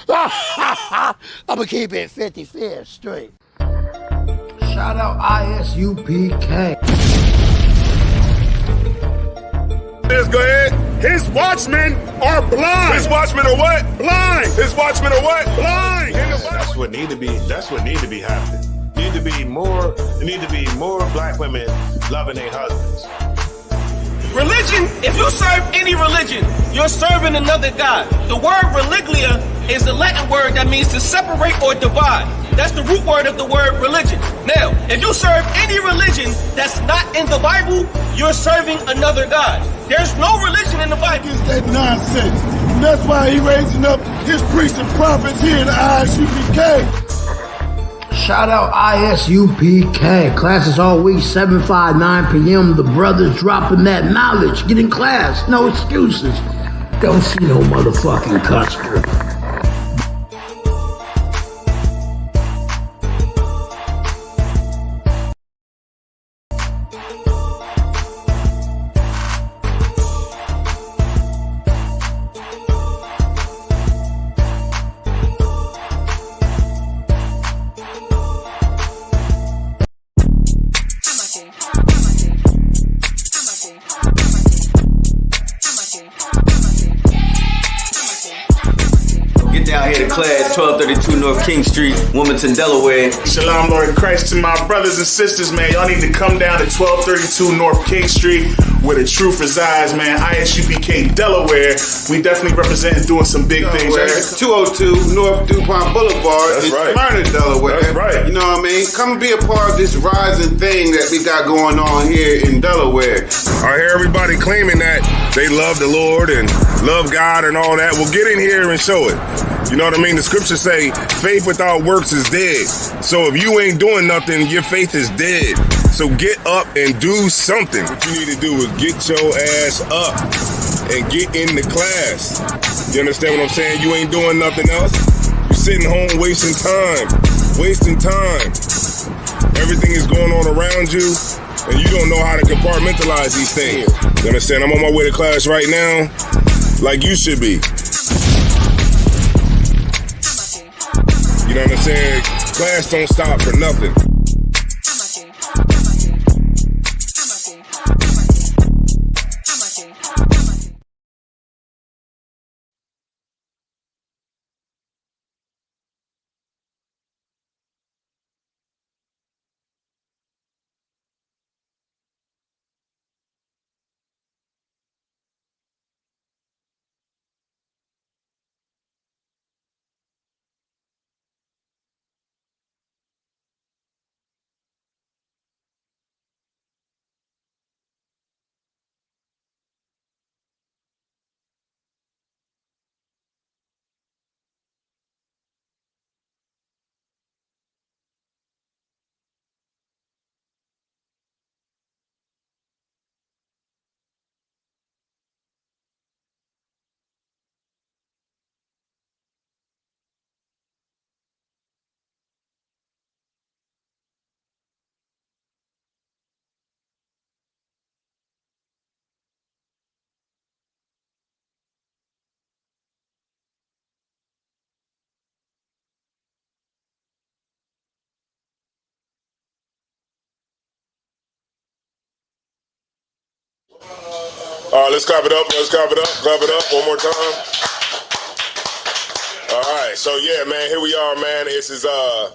I'm gonna keep it 55 straight. Shout out ISUPK. Let's go ahead. His watchmen are blind. His watchmen are what? Blind. His watchmen are what? Blind. That's what need to be. That's what need to be happening. There need to be more black women loving their husbands. Religion, if you serve any religion, you're serving another God. The word religlia is the Latin word that means to separate or divide. That's the root word of the word religion. Now, if you serve any religion that's not in the Bible, you're serving another God. There's no religion in the Bible. It's that nonsense. And that's why he raising up his priests and prophets here in the ISUPK. Shout out ISUPK. Classes all week, 7, 5, 9 p.m. The brothers dropping that knowledge. Get in class. No excuses. Don't see no motherfucking customer. Down here to class, 1232 North King Street, Wilmington, Delaware. Shalom, Lord in Christ, to my brothers and sisters, man. Y'all need to come down to 1232 North King Street, where the truth resides, man. ISUPK Delaware. We definitely representing doing some big things. 202 North DuPont Boulevard in Smyrna, Delaware. That's right. You know what I mean? Come and be a part of this rising thing that we got going on here in Delaware. I hear everybody claiming that they love the Lord and love God and all that. Well, get in here and show it. You know what I mean? The scriptures say faith without works is dead. So if you ain't doing nothing, your faith is dead. So get up and do something. What you need to do is get your ass up and get in the class. You understand what I'm saying? You ain't doing nothing else. You're sitting home wasting time. Everything is going on around you, and you don't know how to compartmentalize these things. You understand? I'm on my way to class right now, like you should be. You know what I'm saying? Class don't stop for nothing. All right, let's clap it up. Clap it up one more time. All right, so yeah, man, here we are, man. This is the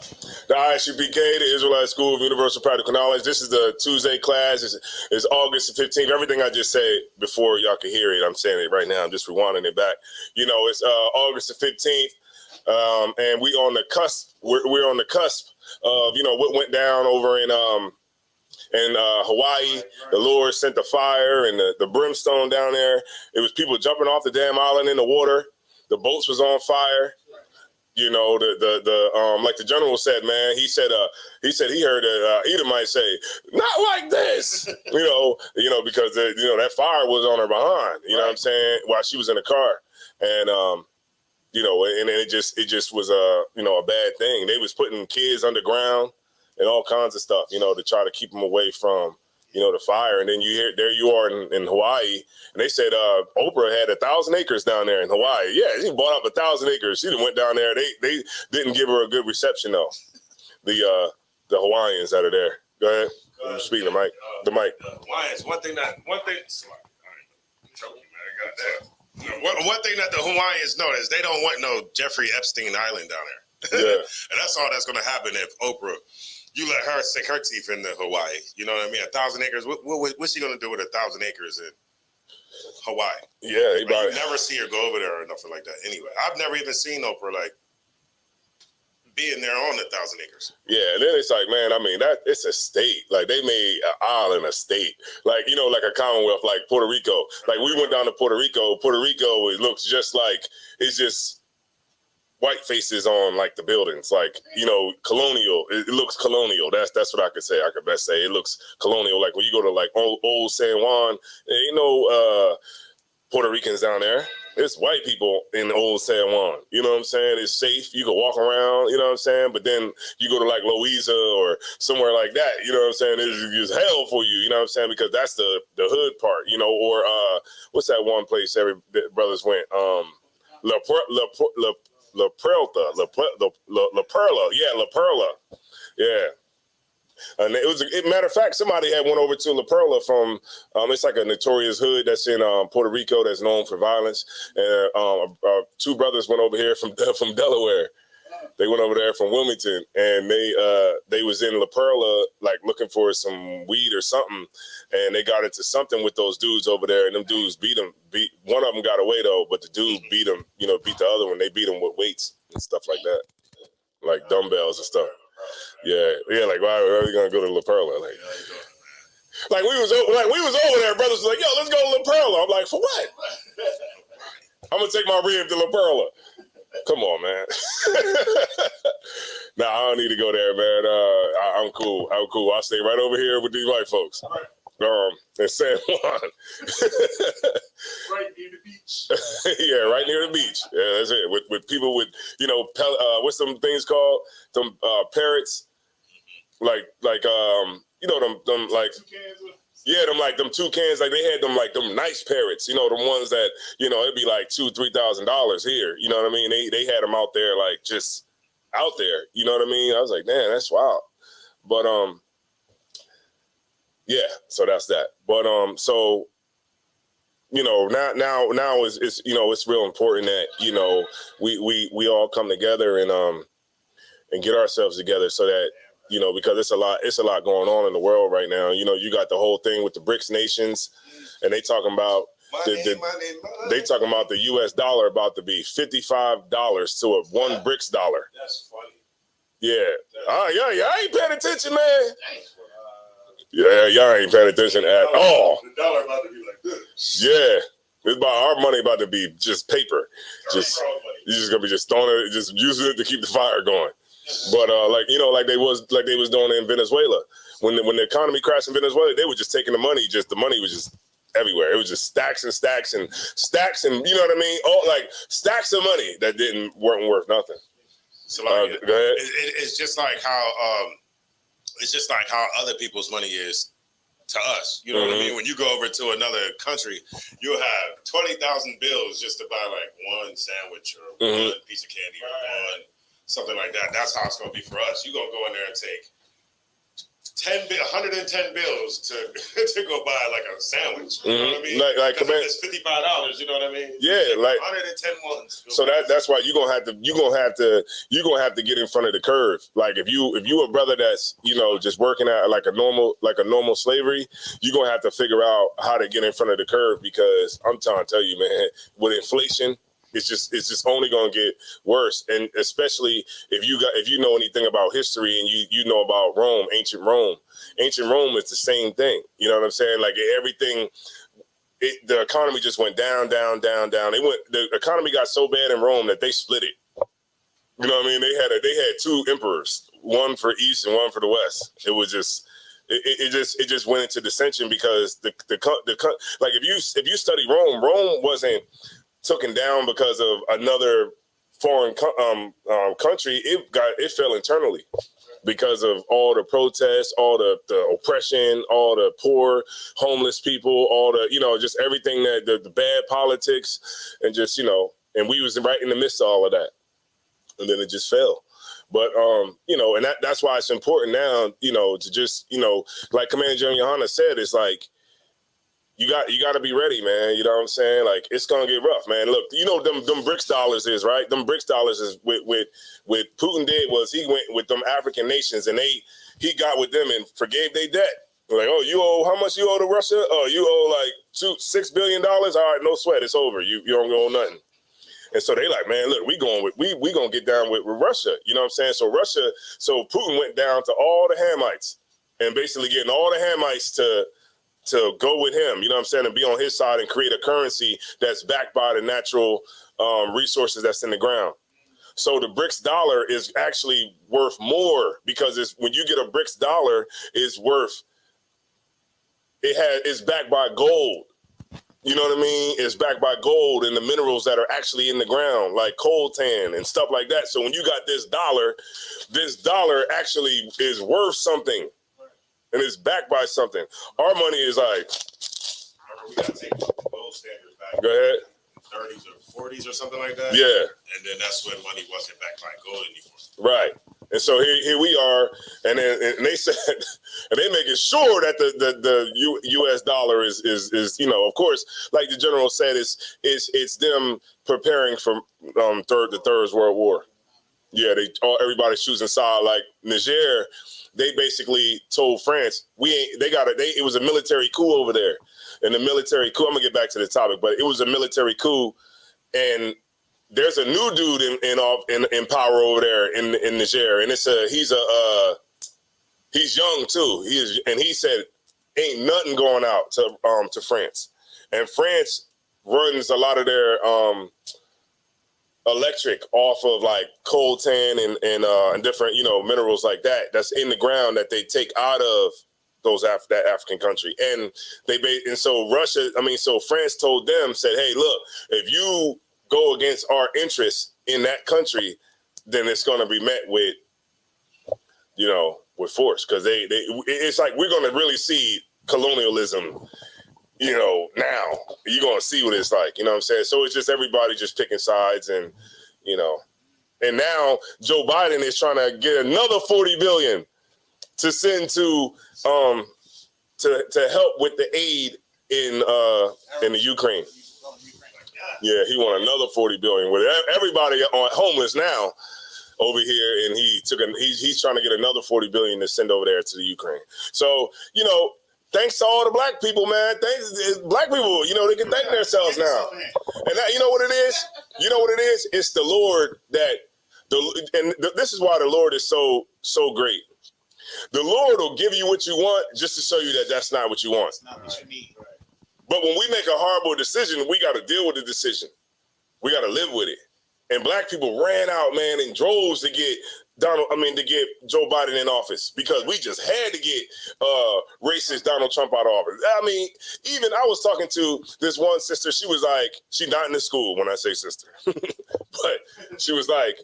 ISUPK, the Israelite School of Universal Practical Knowledge. This is the Tuesday class. It's August the 15th. Everything I just said before y'all can hear it, I'm saying it right now. I'm just rewinding it back. You know, it's August the 15th, and we on the cusp. We're on the cusp of, you know, what went down over in Hawaii. The Lord sent the fire and the brimstone down there. It was people jumping off the damn island in the water. The boats was on fire. You know, like the general said, man, he said he heard Edomite say, "Not like this," you know, because that fire was on her behind, you know what I'm saying, while she was in the car. And, you know, and it just was a bad thing. They was putting kids underground and all kinds of stuff, you know, to try to keep them away from the fire. And then there you are in Hawaii, and they said Oprah had 1,000 acres down there in Hawaii. Yeah, she bought up 1,000 acres. She went down there. They didn't give her a good reception though. The Hawaiians that are there. Go ahead. Speaking of the mic. The Hawaiians. One thing. Choking, man. Goddamn. One thing that the Hawaiians know is they don't want no Jeffrey Epstein Island down there. Yeah. And that's all that's going to happen if Oprah, you let her sink her teeth into Hawaii. You know what I mean? 1,000 acres. What's she going to do with 1,000 acres in Hawaii? Yeah, you never see her go over there or nothing like that. Anyway, I've never even seen Oprah being there on 1,000 acres. Yeah, and then it's like, man, I mean, it's a state. Like, they made an island a state. Like, like a Commonwealth, like Puerto Rico. Like, we went down to Puerto Rico. Puerto Rico, it looks just like, it's just white faces on, like, the buildings. Like, colonial. It looks colonial. That's what I could say. I could best say. It looks colonial. Like, when you go to, like, old San Juan, there ain't no Puerto Ricans down there. It's white people in old San Juan. You know what I'm saying? It's safe. You can walk around, you know what I'm saying? But then you go to like Louisa or somewhere like that, you know what I'm saying? It's hell for you, you know what I'm saying? Because that's the hood part, or what's that one place every brothers went? La Perla. Yeah, La Perla. Yeah. And matter of fact, somebody had went over to La Perla from, it's like a notorious hood that's in Puerto Rico that's known for violence. And two brothers went over here from Delaware. They went over there from Wilmington, and they was in La Perla, like looking for some weed or something. And they got into something with those dudes over there, and them dudes beat one of them got away though, but the dude beat them, beat the other one. They beat them with weights and stuff like that, like dumbbells and stuff. Yeah. Like, why are we gonna go to La Perla? Like we was over there. Brothers was like, yo, let's go to La Perla. I'm like, for what? I'm gonna take my rib to La Perla. Come on, man. Nah, I don't need to go there, man. I'm cool. I'll stay right over here with these white folks. In San Juan. Right near the beach. Yeah, right near the beach. Yeah, that's it. With people with, what's some things called? Them parrots. Like them like, yeah, them toucans, like they had them nice parrots, the ones that, it'd be like $2,000-$3,000 here. You know what I mean? They had them out there, like just out there. You know what I mean? I was like, man, that's wild. But yeah, so that's that. But so now is it's real important that we all come together and get ourselves together so that because it's a lot going on in the world right now. You got the whole thing with the BRICS nations, and they talking about they talking about the U.S. dollar about to be $55 to a one BRICS dollar. That's funny. Yeah. Yeah, y'all ain't paying attention, man. Yeah, y'all ain't paying attention at all. The dollar about to be like this. Yeah. It's about our money about to be just paper. You're just gonna be just throwing it, just using it to keep the fire going. But like they was doing in Venezuela. When the economy crashed in Venezuela, they were just taking the money was just everywhere. It was just stacks and stacks and stacks, and you know what I mean? Oh, like stacks of money that weren't worth nothing. So like, go ahead. It's just like how other people's money is to us. You know what I mean? When you go over to another country, you'll have 20,000 bills just to buy like one sandwich or one piece of candy or one something like that. That's how it's gonna be for us. You're gonna go in there and take 110 bills to go buy like a sandwich. You know what I mean? Like it's $55. You know what I mean? Yeah, like 110 ones. So that's why you're gonna have to get in front of the curve. Like if you a brother that's just working at like a normal slavery, you're gonna have to figure out how to get in front of the curve, because I'm trying to tell you, man, with inflation, it's just only gonna get worse. And especially if you know anything about history and you know about Rome, ancient Rome is the same thing. You know what I'm saying? Like everything, the economy just went down. The economy got so bad in Rome that they split it. You know what I mean? They had two emperors, one for East and one for the West. It was just. It just went into dissension because the like if you study Rome wasn't taken down because of another foreign country. It fell internally. because of all the protests, all the oppression, all the poor, homeless people, all the, just everything that the bad politics, and just, and we was right in the midst of all of that. And then it just fell. But, and that's why it's important now, to just, like Commander General Yohana said, it's like, you got to be ready, man. You know what I'm saying? Like, it's going to get rough, man. Look, them BRICS dollars is, right? Them BRICS dollars is what Putin did was he went with them African nations and he got with them and forgave their debt. Like, oh, you owe, how much you owe to Russia? Oh, you owe like $6 billion? All right, no sweat. It's over. You don't owe nothing. And so they like, man, look, we gonna get down with Russia. You know what I'm saying? So Putin went down to all the Hamites and basically getting all the Hamites to go with him, you know what I'm saying, and be on his side and create a currency that's backed by the natural resources that's in the ground. So the BRICS dollar is actually worth more because when you get a BRICS dollar, it's backed by gold. You know what I mean? It's backed by gold and the minerals that are actually in the ground, like coltan and stuff like that. So when you got this dollar actually is worth something. And it's backed by something. Our money is like. We gotta take the gold standard back. Go ahead. 30s or 40s or something like that. Yeah. And then that's when money wasn't backed by gold anymore. Right. And so here we are, and they said, and they making sure that the U.S. dollar is of course, like the general said, it's them preparing for the Third World War. Yeah, everybody's choosing side. Like Niger, they basically told France, it was a military coup over there. And the military coup, I'm gonna get back to the topic, but it was a military coup, and there's a new dude in power over there in Niger, and he's young too. He said ain't nothing going out to France, and France runs a lot of their electric off of like coltan and different minerals like that's in the ground that they take out of that African country, and so France told them, said, hey, look, if you go against our interests in that country, then it's going to be met with force, because it's like we're going to really see colonialism. Now you're going to see what it's like. You know what I'm saying? So it's just everybody just picking sides, and and now Joe Biden is trying to get another $40 billion to send to help with the aid in the Ukraine. Yeah, he want another $40 billion with everybody on homeless now over here, and he's trying to get another $40 billion to send over there to the Ukraine. So thanks to all the black people, man. Thanks, black people, they can thank themselves now. And that, you know what it is? You know what it is? It's the Lord this is why the Lord is so great. The Lord will give you what you want just to show you that that's not what you want. It's not what you need. Right. But when we make a horrible decision, we got to deal with the decision. We got to live with it. And black people ran out, man, in droves to get Joe Biden in office, because we just had to get racist Donald Trump out of office. I mean, even I was talking to this one sister. She was like, she's not in the school when I say sister, but she was like,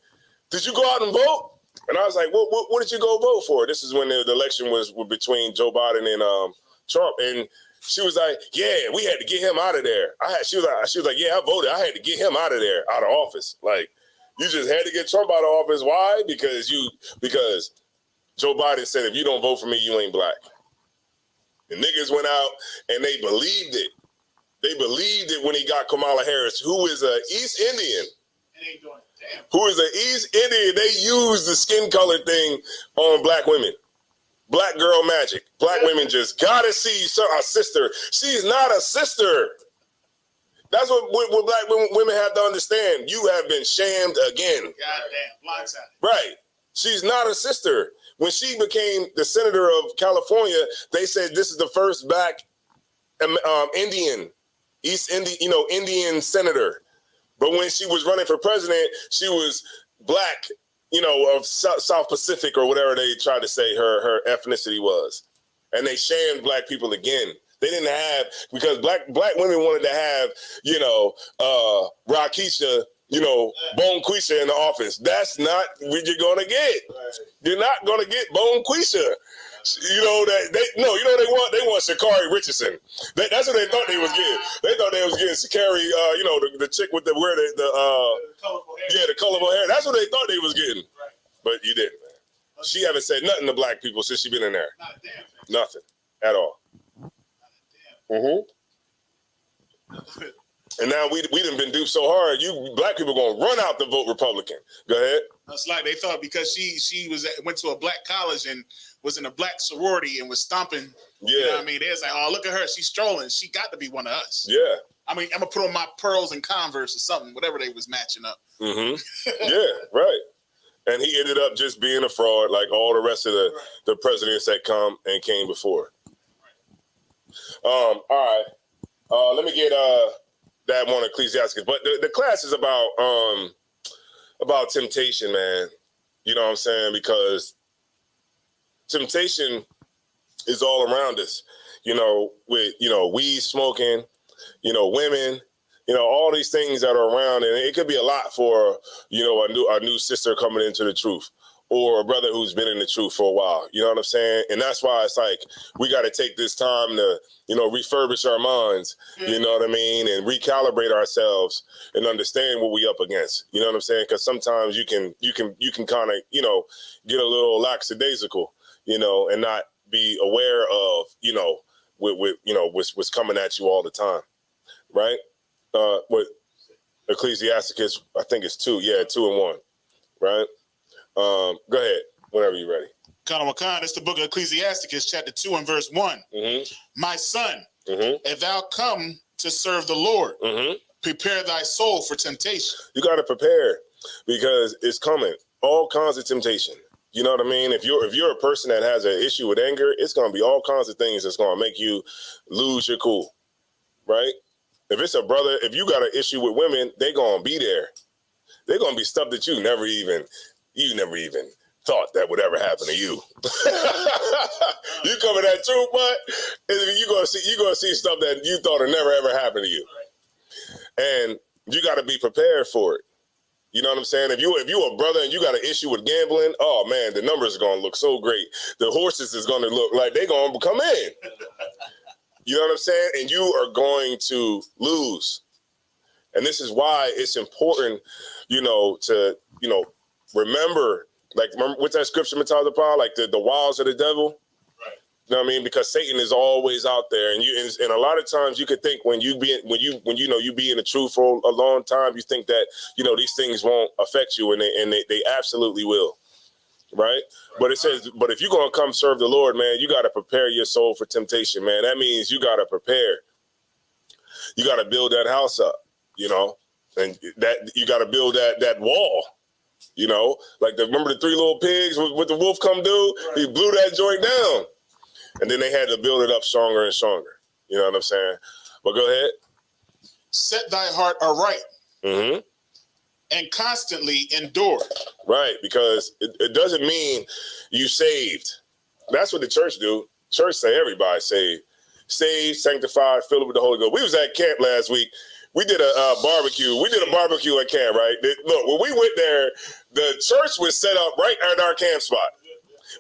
did you go out and vote? And I was like, what did you go vote for? This is when the election was between Joe Biden and Trump. And she was like, yeah, we had to get him out of there. She was like, yeah, I voted. I had to get him out of there, out of office. Like, you just had to get Trump out of office. Why? Because Joe Biden said, if you don't vote for me, you ain't black. The niggas went out and they believed it. They believed it when he got Kamala Harris, who is an East Indian. It ain't doing it. Damn. Who is an East Indian. They use the skin color thing on black women. Black girl magic. Black women just gotta see a sister. She's not a sister. That's what black women have to understand. You have been shamed again. Goddamn, blindsided. Right. She's not a sister. When she became the senator of California, they said this is the first black Indian, East Indian, Indian senator. But when she was running for president, she was black, of South Pacific or whatever they tried to say her ethnicity was. And they shamed black people again. They didn't have, because black women wanted to have, Rakisha Bonquisha in the office. That's not what you're gonna get. You're not gonna get Bonquisha. They want Sha'Carri Richardson. That's what they thought they was getting. They thought they was getting Sha'Carri, the chick with the colorful hair. That's what they thought they was getting. But you didn't, man. She haven't said nothing to black people since she been in there. Not a damn thing. Nothing at all. And now we done been duped so hard. You black people gonna run out to vote Republican. Go ahead. It's like they thought because she went to a black college and was in a black sorority and was stomping. Yeah. You know what I mean? They was like, oh, look at her. She's strolling. She got to be one of us. Yeah. I mean, I'm going to put on my pearls and Converse or something, whatever they was matching up. Yeah, right. And he ended up just being a fraud like all the rest of the presidents that came before. All right. Let me get that one Ecclesiastes. But the class is about temptation, man. You know what I'm saying? Because temptation is all around us, with, weed smoking, women, all these things that are around. And it could be a lot for, a new sister coming into the truth or a brother who's been in the truth for a while. You know what I'm saying? And that's why it's like, we got to take this time to, refurbish our minds, you know what I mean? And recalibrate ourselves and understand what we up against. You know what I'm saying? Because sometimes you can kind of, get a little lackadaisical, and not be aware of, what's coming at you all the time. Right? With Ecclesiasticus, I think it's 2. Yeah, 2 and 1. Right? Go ahead, whenever you're ready. Khan, it's the book of Ecclesiasticus, chapter 2 and verse 1. My son, if thou come to serve the Lord, prepare thy soul for temptation. You got to prepare because it's coming. All kinds of temptation. You know what I mean? If you're a person that has an issue with anger, it's going to be all kinds of things that's going to make you lose your cool. Right? If it's a brother, if you got an issue with women, they're going to be there. They're going to be stuff that you never even thought that would ever happen to you. You coming at truth, but you're gonna see stuff that you thought would never ever happen to you. And you gotta be prepared for it. You know what I'm saying? If you a brother and you got an issue with gambling, oh man, the numbers are gonna look so great. The horses is gonna look like they're gonna come in. You know what I'm saying? And you are going to lose. And this is why it's important, to remember. Like, remember what's that scripture, Matata Paul? Like the wiles of the devil. Right. You know what I mean? Because Satan is always out there, and and a lot of times you could think when you be in the truth for a long time, you think that these things won't affect you, and they absolutely will. Right? But it says, but if you're gonna come serve the Lord, man, you got to prepare your soul for temptation, man. That means you got to prepare. You got to build that house up, and that you got to build that wall. Remember the 3 little pigs with the wolf come do? Right. He blew that joint down. And then they had to build it up stronger and stronger. You know what I'm saying? But go ahead. Set thy heart aright. And constantly endure. Right, because it doesn't mean you saved. That's what the church do. Church say everybody saved. Saved, sanctified, filled with the Holy Ghost. We was at camp last week. We did a barbecue. We did a barbecue at camp, right? Look, when we went there, the church was set up right at our camp spot.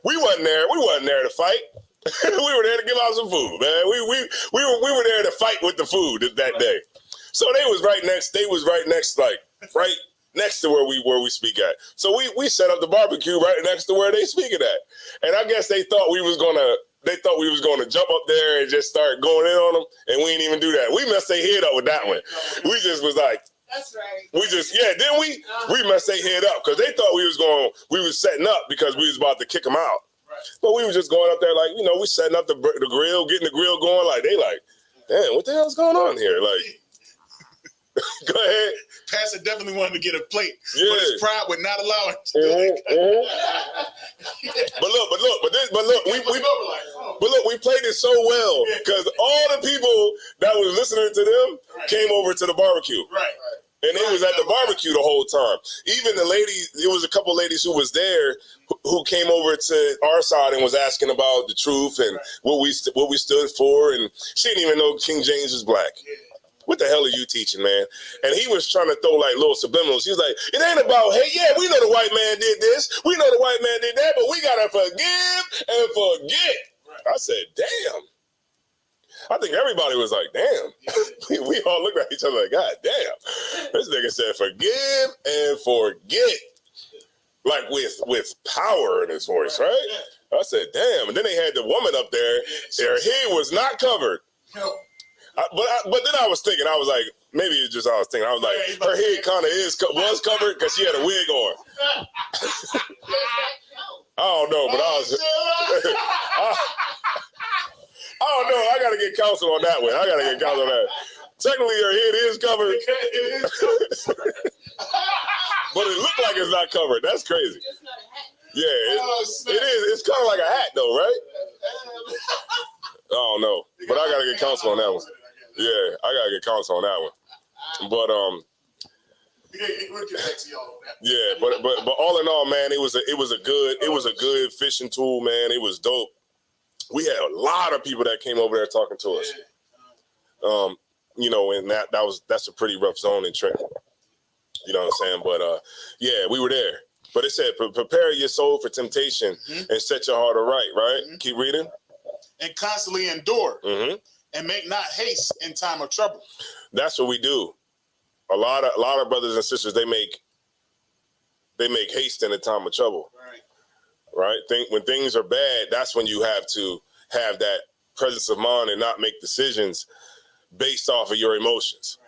We wasn't there to fight. We were there to give out some food, man. We were there to fight with the food that day. So they was right next, right next to where we speak at. So we set up the barbecue right next to where they speaking at. And I guess they thought we was gonna jump up there and just start going in on them, and we didn't even do that. We messed their head up with that one. We just was like, that's right. Didn't we? We messed their head up because they thought we was setting up because we was about to kick them out. Right. But we was just going up there like, we setting up the grill, getting the grill going. Like, they like, damn, what the hell's going on here? Like, go ahead. Pastor definitely wanted to get a plate, but his pride would not allow him to do it. But look, we played it so well because all the people that was listening to them came over to the barbecue. Right. And they was at the barbecue the whole time. Even the lady, it was a couple ladies who was there who came over to our side and was asking about the truth and what we stood for, and she didn't even know King James was black. what the hell are you teaching, man? And he was trying to throw like little subliminals. He was like, it ain't about, hey, yeah, we know the white man did this. We know the white man did that, but we got to forgive and forget. I said, damn. I think everybody was like, damn. We all looked at each other like, God damn. This nigga said, forgive and forget. Like with power in his voice, right? I said, damn. And then they had the woman up there. Her head was not covered. But then I was thinking, I was like, maybe it's just I was thinking. I was like, her head kind of was covered because she had a wig on. I don't know, but I was... I don't know. I got to get counsel on that one. Technically, her head is covered. But it looked like it's not covered. That's crazy. Yeah, it is. It's kind of like a hat, though, right? I don't know. But I got to get counsel on that one. Yeah, I got to get counsel on that one. But, yeah, but all in all, man, it was a good fishing tool, man. It was dope. We had a lot of people that came over there talking to us. You know, and that's a pretty rough zone in Trent. You know what I'm saying? But yeah, we were there. But it said, prepare your soul for temptation and set your heart aright, right? Keep reading. And constantly endure and make not haste in time of trouble. That's what we do. A lot of brothers and sisters, they make haste in a time of trouble. Right? When things are bad, that's when you have to have that presence of mind and not make decisions based off of your emotions.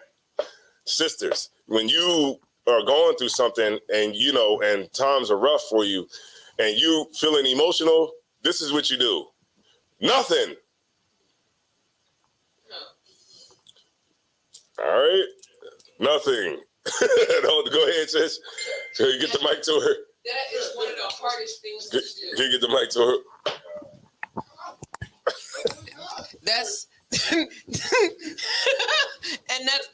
Sisters, when you are going through something and and times are rough for you and you feeling emotional, this is what you do. Nothing. All right? Nothing. Go ahead, sis. So you get the mic to her. That is one of the hardest things to do. Can you get the mic to her? That's and that's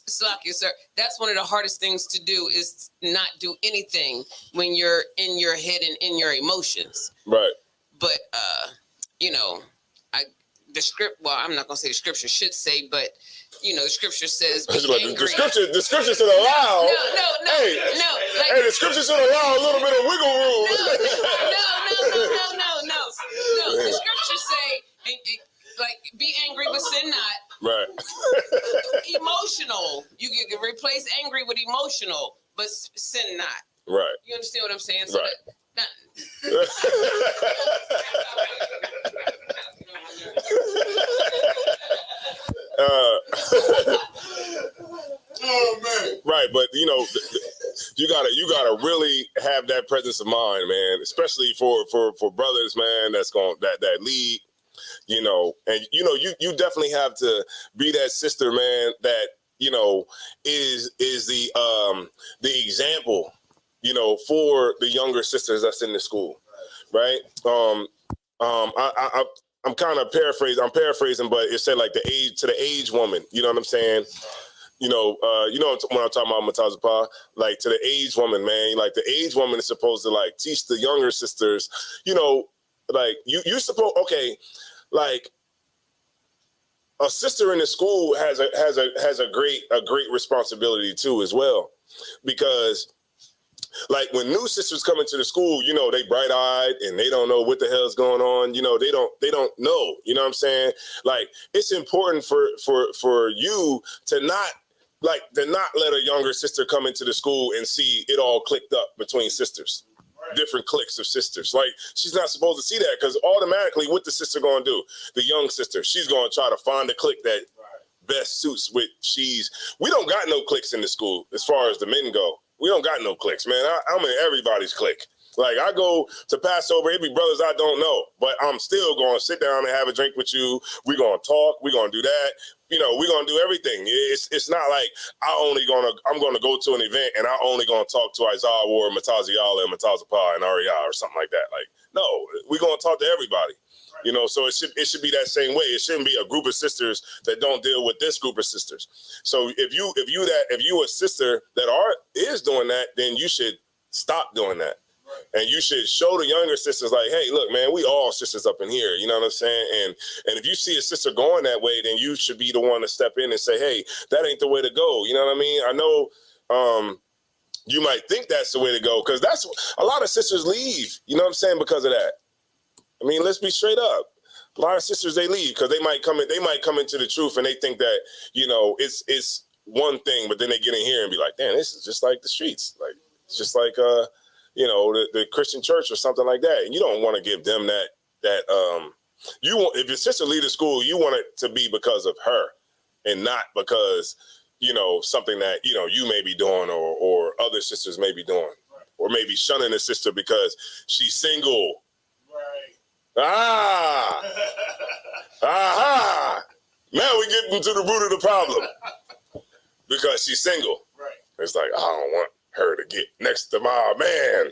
Slakia, sir. That's one of the hardest things to do is not do anything when you're in your head and in your emotions. Right. But the script. Well, I'm not gonna say the scripture should say, but the scripture says be angry. The scripture should allow. No. Hey, the scripture should allow a little bit of wiggle room. No. The scripture say, be angry but sin not. Right. Emotional. You can replace angry with emotional, but sin not. Right. You understand what I'm saying? So right. Oh man! Right, but you gotta really have that presence of mind, man. Especially for brothers, man. That's that lead, and you definitely have to be that sister, man. That is the example, for the younger sisters that's in the school, right? I'm kind of paraphrasing. I'm paraphrasing, but it said like the age woman. You know what I'm saying? When I'm talking about Matazapa, like to the age woman, man. Like the age woman is supposed to like teach the younger sisters. Like you're supposed like a sister in the school has a great responsibility too as well, because. Like when new sisters come into the school, they bright-eyed and they don't know what the hell's going on. They don't know. You know what I'm saying? Like it's important for you to not let a younger sister come into the school and see it all clicked up between sisters, different cliques of sisters. Like she's not supposed to see that, because automatically what the sister gonna do? The young sister, she's gonna try to find a clique that best suits what we don't got no cliques in the school as far as the men go. We don't got no cliques, man. I'm in everybody's clique. Like I go to Passover, it be brothers I don't know, but I'm still going to sit down and have a drink with you. We're going to talk. We're going to do that. We're going to do everything. It's not like I'm going to go to an event and I'm only going to talk to Isaiah Ward, Mataziala, and Matazapa and Aria or something like that. Like, no, we're going to talk to everybody. So it should be that same way. It shouldn't be a group of sisters that don't deal with this group of sisters. So if you a sister that is doing that, then you should stop doing that. And you should show the younger sisters like, hey, look, man, we all sisters up in here. You know what I'm saying? And if you see a sister going that way, then you should be the one to step in and say, hey, that ain't the way to go. You know what I mean? I know you might think that's the way to go, because that's a lot of sisters leave. You know what I'm saying? Because of that. I mean, let's be straight up. A lot of sisters, they leave because they might come into the truth, and they think that, you know, it's one thing, but then they get in here and be like, damn, this is just like the streets. Like, it's just like you know, the Christian church or something like that. And you don't want to give them that you want, if your sister leave the school, you want it to be because of her and not because, you know, something that, you know, you may be doing or other sisters may be doing, or maybe shunning a sister because she's single. Now we get into the root of the problem. Because she's single. Right. It's like, I don't want her to get next to my man.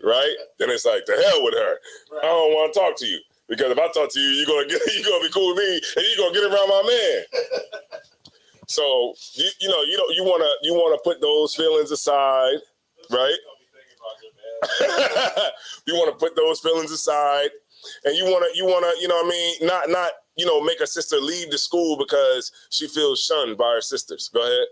Right? Then it's like, to hell with her. Right. I don't want to talk to you. Because if I talk to you, you're gonna be cool with me and you're gonna get around my man. So you wanna put those feelings aside, right? You want to put those feelings aside, and you want to, you know what I mean, not make a sister leave the school because she feels shunned by her sisters. Go ahead.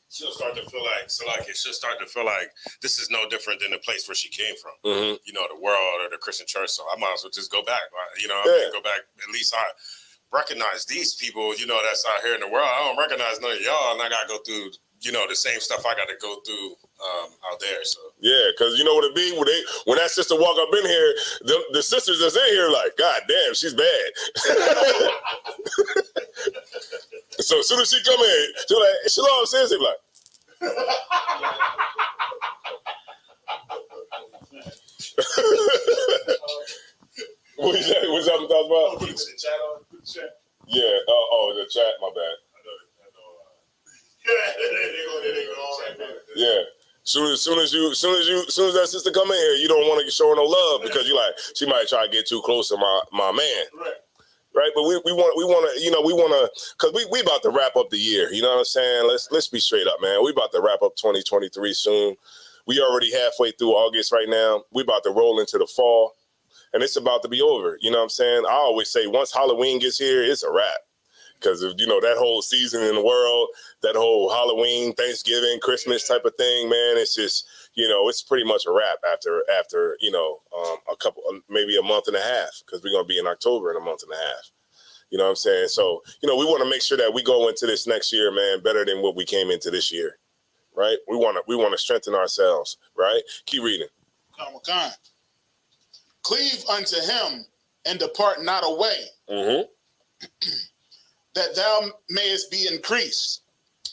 She'll start to feel like, she'll start to feel like this is no different than the place where she came from. Mm-hmm. You know, the world or the Christian church. So I might as well just go back. You know, go back. At least I recognize these people, you know, that's out here in the world. I don't recognize none of y'all, and I gotta go through, you know, the same stuff I got to go through out there. So yeah, because you know what it be when that sister walk up in here, the sisters that's in here like, God damn, she's bad. So as soon as she come in, she's like, Shalom, sis, like. What's up about? Put the chat on. Yeah. The chat. My bad. Yeah. Soon as that sister come in here, you don't want to show her no love because you like she might try to get too close to my man. Right. But we want to, because we about to wrap up the year. You know what I'm saying? Let's be straight up, man. We about to wrap up 2023 soon. We already halfway through August right now. We about to roll into the fall, and it's about to be over. You know what I'm saying? I always say once Halloween gets here, it's a wrap. Because of, you know, that whole season in the world, that whole Halloween, Thanksgiving, Christmas type of thing, man, it's just, you know, it's pretty much a wrap after you know, maybe a month and a half, because we're going to be in October in a month and a half. You know what I'm saying? So, you know, we want to make sure that we go into this next year, man, better than what we came into this year, right? We want to strengthen ourselves, right? Keep reading. Come. Cleave unto him and depart not away. Mm-hmm. That thou mayest be increased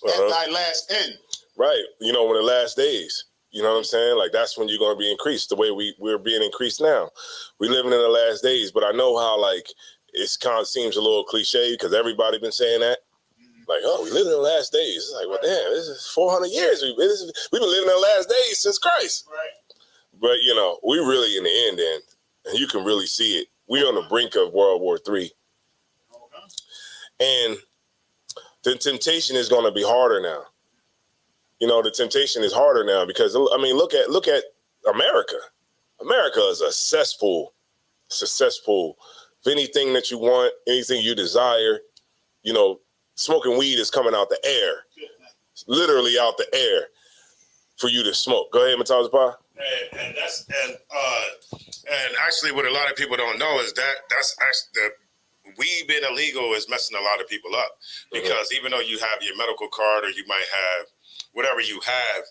at thy last end. Right. You know, in the last days, you know what I'm saying? Like, that's when you're going to be increased the way we're being increased now. We're living in the last days, but I know how, like, it kind of seems a little cliche because everybody been saying that. Like, oh, we live in the last days. It's like, well, damn, this is 400 years. We've been living in the last days since Christ. Right. But, you know, we really in the end, and you can really see it. We're on the brink of World War III. And the temptation is going to be harder now. You know, the temptation is harder now because, I mean, look at America. America is a cesspool. If anything that you want, anything you desire, you know, smoking weed is coming out the air. It's literally out the air for you to smoke. Go ahead, Mataza Pa. And actually what a lot of people don't know is that's actually the weed being illegal is messing a lot of people up, because even though you have your medical card or you might have whatever you have,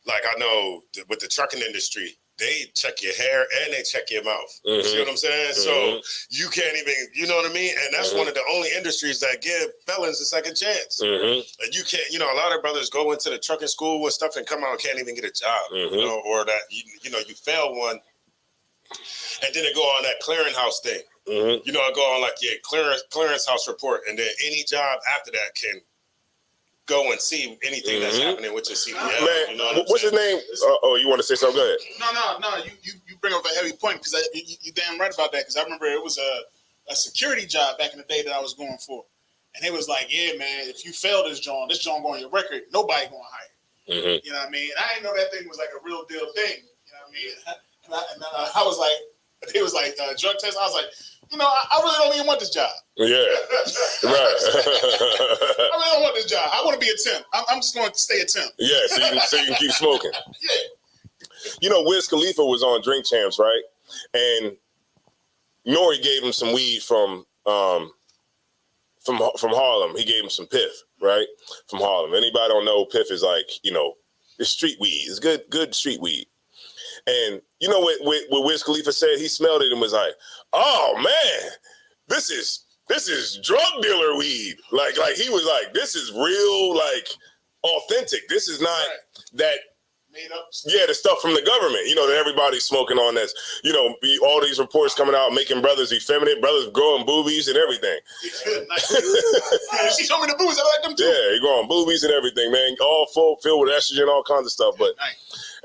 like I know with the trucking industry, they check your hair and they check your mouth. You see what I'm saying? So you can't even, you know what I mean? And that's one of the only industries that give felons a second chance. And you can't, you know, a lot of brothers go into the trucking school and stuff and come out and can't even get a job, you know, or that, you know, you fail one and then they go on that clearinghouse thing. You know, I go on like clearance house report, and then any job after that can go and see anything that's happening with your CDL. Man, you know what's his name? You want to say something? Go ahead. No. You bring up a heavy point because you damn right about that. Because I remember it was a security job back in the day that I was going for, and it was like, yeah, man, if you fail this joint going on your record, nobody gonna hire you. You know what I mean? I didn't know that thing was like a real deal thing. You know what I mean? And I was like, he was like, drug test. I was like, you know, I really don't even want this job. Yeah, right. I really don't want this job. I want to be a temp. I'm just going to stay a temp. Yeah, so you can keep smoking. Yeah. You know, Wiz Khalifa was on Drink Champs, right? And Nori gave him some weed from Harlem. He gave him some Piff, right? From Harlem. Anybody don't know, Piff is like, you know, it's street weed. It's good street weed. And you know what Wiz Khalifa said? He smelled it and was like, "Oh man, this is drug dealer weed." Like he was like, "This is real, like authentic. This is not that made up. Yeah, the stuff from the government. You know that everybody's smoking on this. You know, all these reports coming out making brothers effeminate, brothers growing boobies and everything." She told me the boobies. I like them too. Yeah, he growing boobies and everything, man. All filled with estrogen, all kinds of stuff, but.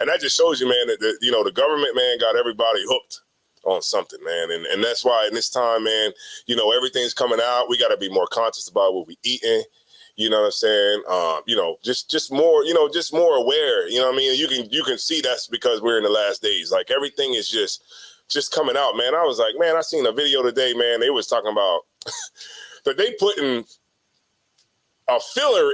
And that just shows you, man, that the government, man, got everybody hooked on something, man. And that's why in this time, man, you know, everything's coming out. We got to be more conscious about what we eating. You know what I'm saying? You know, just more, you know, just more aware. You know what I mean? You can see that's because we're in the last days. Like everything is just coming out, man. I was like, man, I seen a video today, man. They was talking about that they putting a filler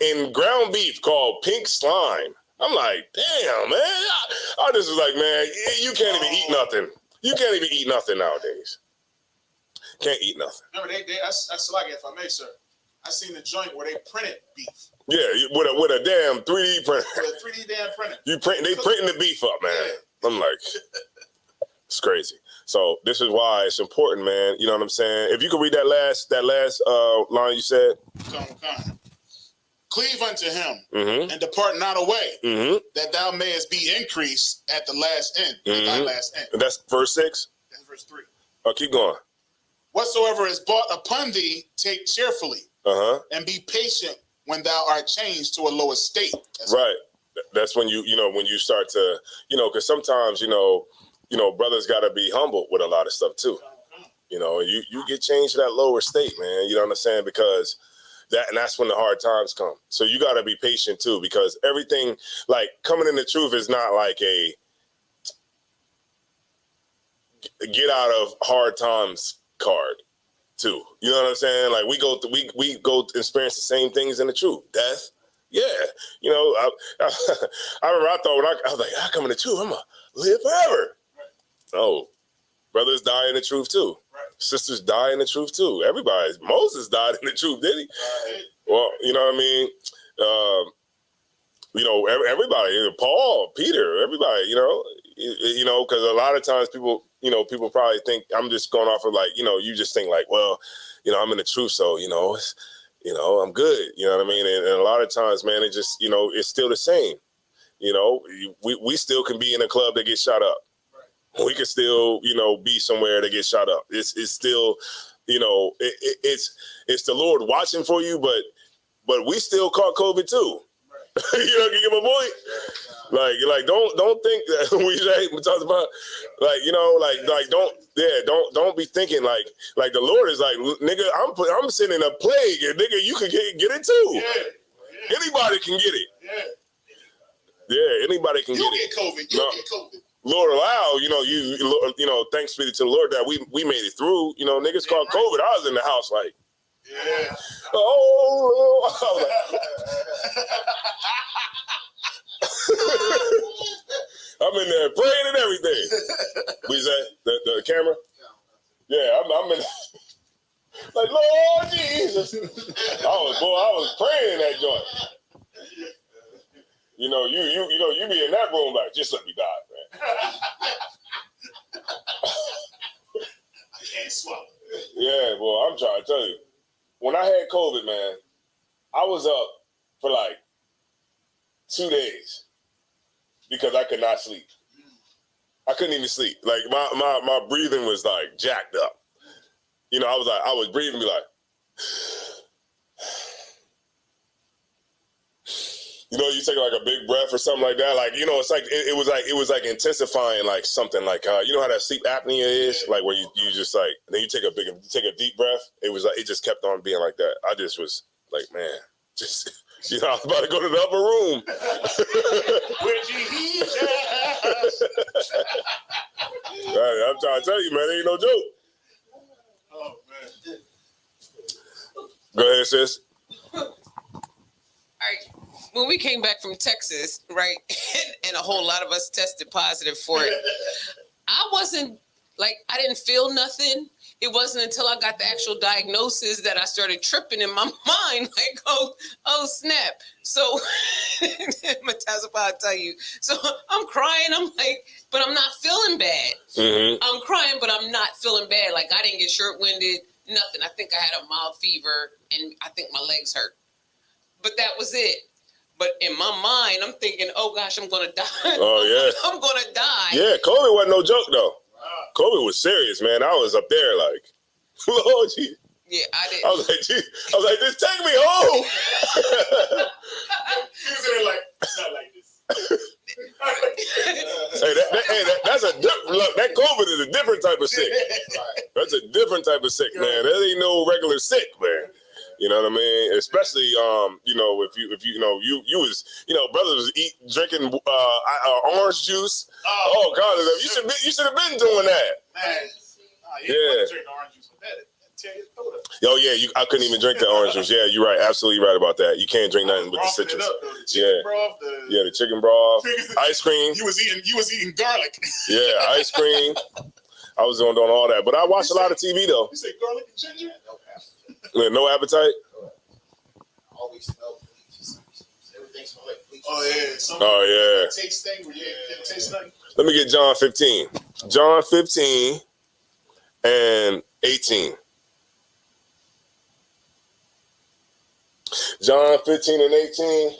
in ground beef called pink slime. I'm like, damn, man. I just was like, man, you can't even eat nothing. You can't even eat nothing nowadays. Can't eat nothing. Remember, that's like, if I may, sir. I seen the joint where they printed beef. Yeah, with a damn 3D printer. With a 3D damn printer. They printing the beef up, man. Yeah. I'm like, it's crazy. So this is why it's important, man. You know what I'm saying? If you could read that last line you said. Come. Cleave unto him and depart not away, that thou mayest be increased at the last end. Thy last end. And that's verse 6? That's verse 3. Oh, keep going. Whatsoever is bought upon thee, take cheerfully, and be patient when thou art changed to a lower state. That's when when you start to, because sometimes, brothers got to be humble with a lot of stuff too. You know, you get changed to that lower state, man. You know what I'm saying? Because that's when the hard times come. So you got to be patient too, because everything, like coming in the truth is not like a get out of hard times card too. You know what I'm saying? Like we go experience the same things in the truth. Death. Yeah. You know, I remember I thought I was like, I come in the truth, I'm going to live forever. No. Brothers die in the truth too. Sisters die in the truth too. Moses died in the truth, did he? Well, you know what I mean? Everybody, Paul, Peter, everybody, because a lot of times people probably think I'm just going off of like, you just think like, well, I'm in the truth. So, I'm good. You know what I mean? And a lot of times, man, it just, it's still the same. We still can be in a club that gets shot up. We can still, be somewhere that gets shot up. It's still, it's the Lord watching for you, but we still caught COVID too. Right. You get my point? Like don't think that we talked about don't be thinking like the Lord is like, nigga, I'm sending a plague and nigga you can get it too. Yeah. Anybody can get it. Yeah, anybody can get it. COVID. You'll get COVID. Lord allow, thanks be to the Lord that we made it through. Niggas called COVID. I was in the house like, I'm in there praying and everything. What's that? The camera? Yeah, I'm in like, Lord Jesus. I was praying in that joint. You be in that room like, just let me die, man. I can't swallow. Yeah, well, I'm trying to tell you. When I had COVID, man, I was up for like 2 days because I could not sleep. I couldn't even sleep. Like my breathing was like jacked up. I was breathing be like, you take like a big breath or something like that. Like, it's like, it was like intensifying like something like, you know how that sleep apnea is? Like where you just like, then you take a deep breath. It was like, it just kept on being like that. I just was like, man, just, I was about to go to the upper room. With Jesus. tell you, man, it ain't no joke. Oh man. Go ahead, sis. All right. When we came back from Texas, right, and a whole lot of us tested positive for it, I didn't feel nothing. It wasn't until I got the actual diagnosis that I started tripping in my mind, like, oh snap. So, Matazapa, I'll tell you. So I'm crying. I'm like, but I'm not feeling bad. Mm-hmm. I'm crying, but I'm not feeling bad. Like, I didn't get short-winded, nothing. I think I had a mild fever, and I think my legs hurt. But that was it. But in my mind, I'm thinking, oh gosh, I'm going to die. Oh, yeah. I'm going to die. Yeah, COVID wasn't no joke, though. COVID was serious, man. I was up there like, Lord, gee. Yeah, I did. I was like, just take me home. He was in there like, not like this. That's look, that COVID is a different type of sick. That's a different type of sick, man. That ain't no regular sick, man. You know what I mean? Especially, you know, if you was, brothers was drinking orange juice. Oh God, you should have been doing that. Man, yeah. Drink orange juice with that. Oh yeah, I couldn't even drink the orange juice. Yeah, you're right, absolutely right about that. You can't drink nothing with the citrus. The chicken broth, ice cream. You was eating garlic. Yeah, ice cream. I was doing all that, but I watched a lot of TV though. You say garlic and ginger? No appetite. Always smell bleach. Everything smells like bleach. Oh yeah. Taste thing where you didn't taste nothing. Let me get John 15. John 15 and 18. John 15 and 18.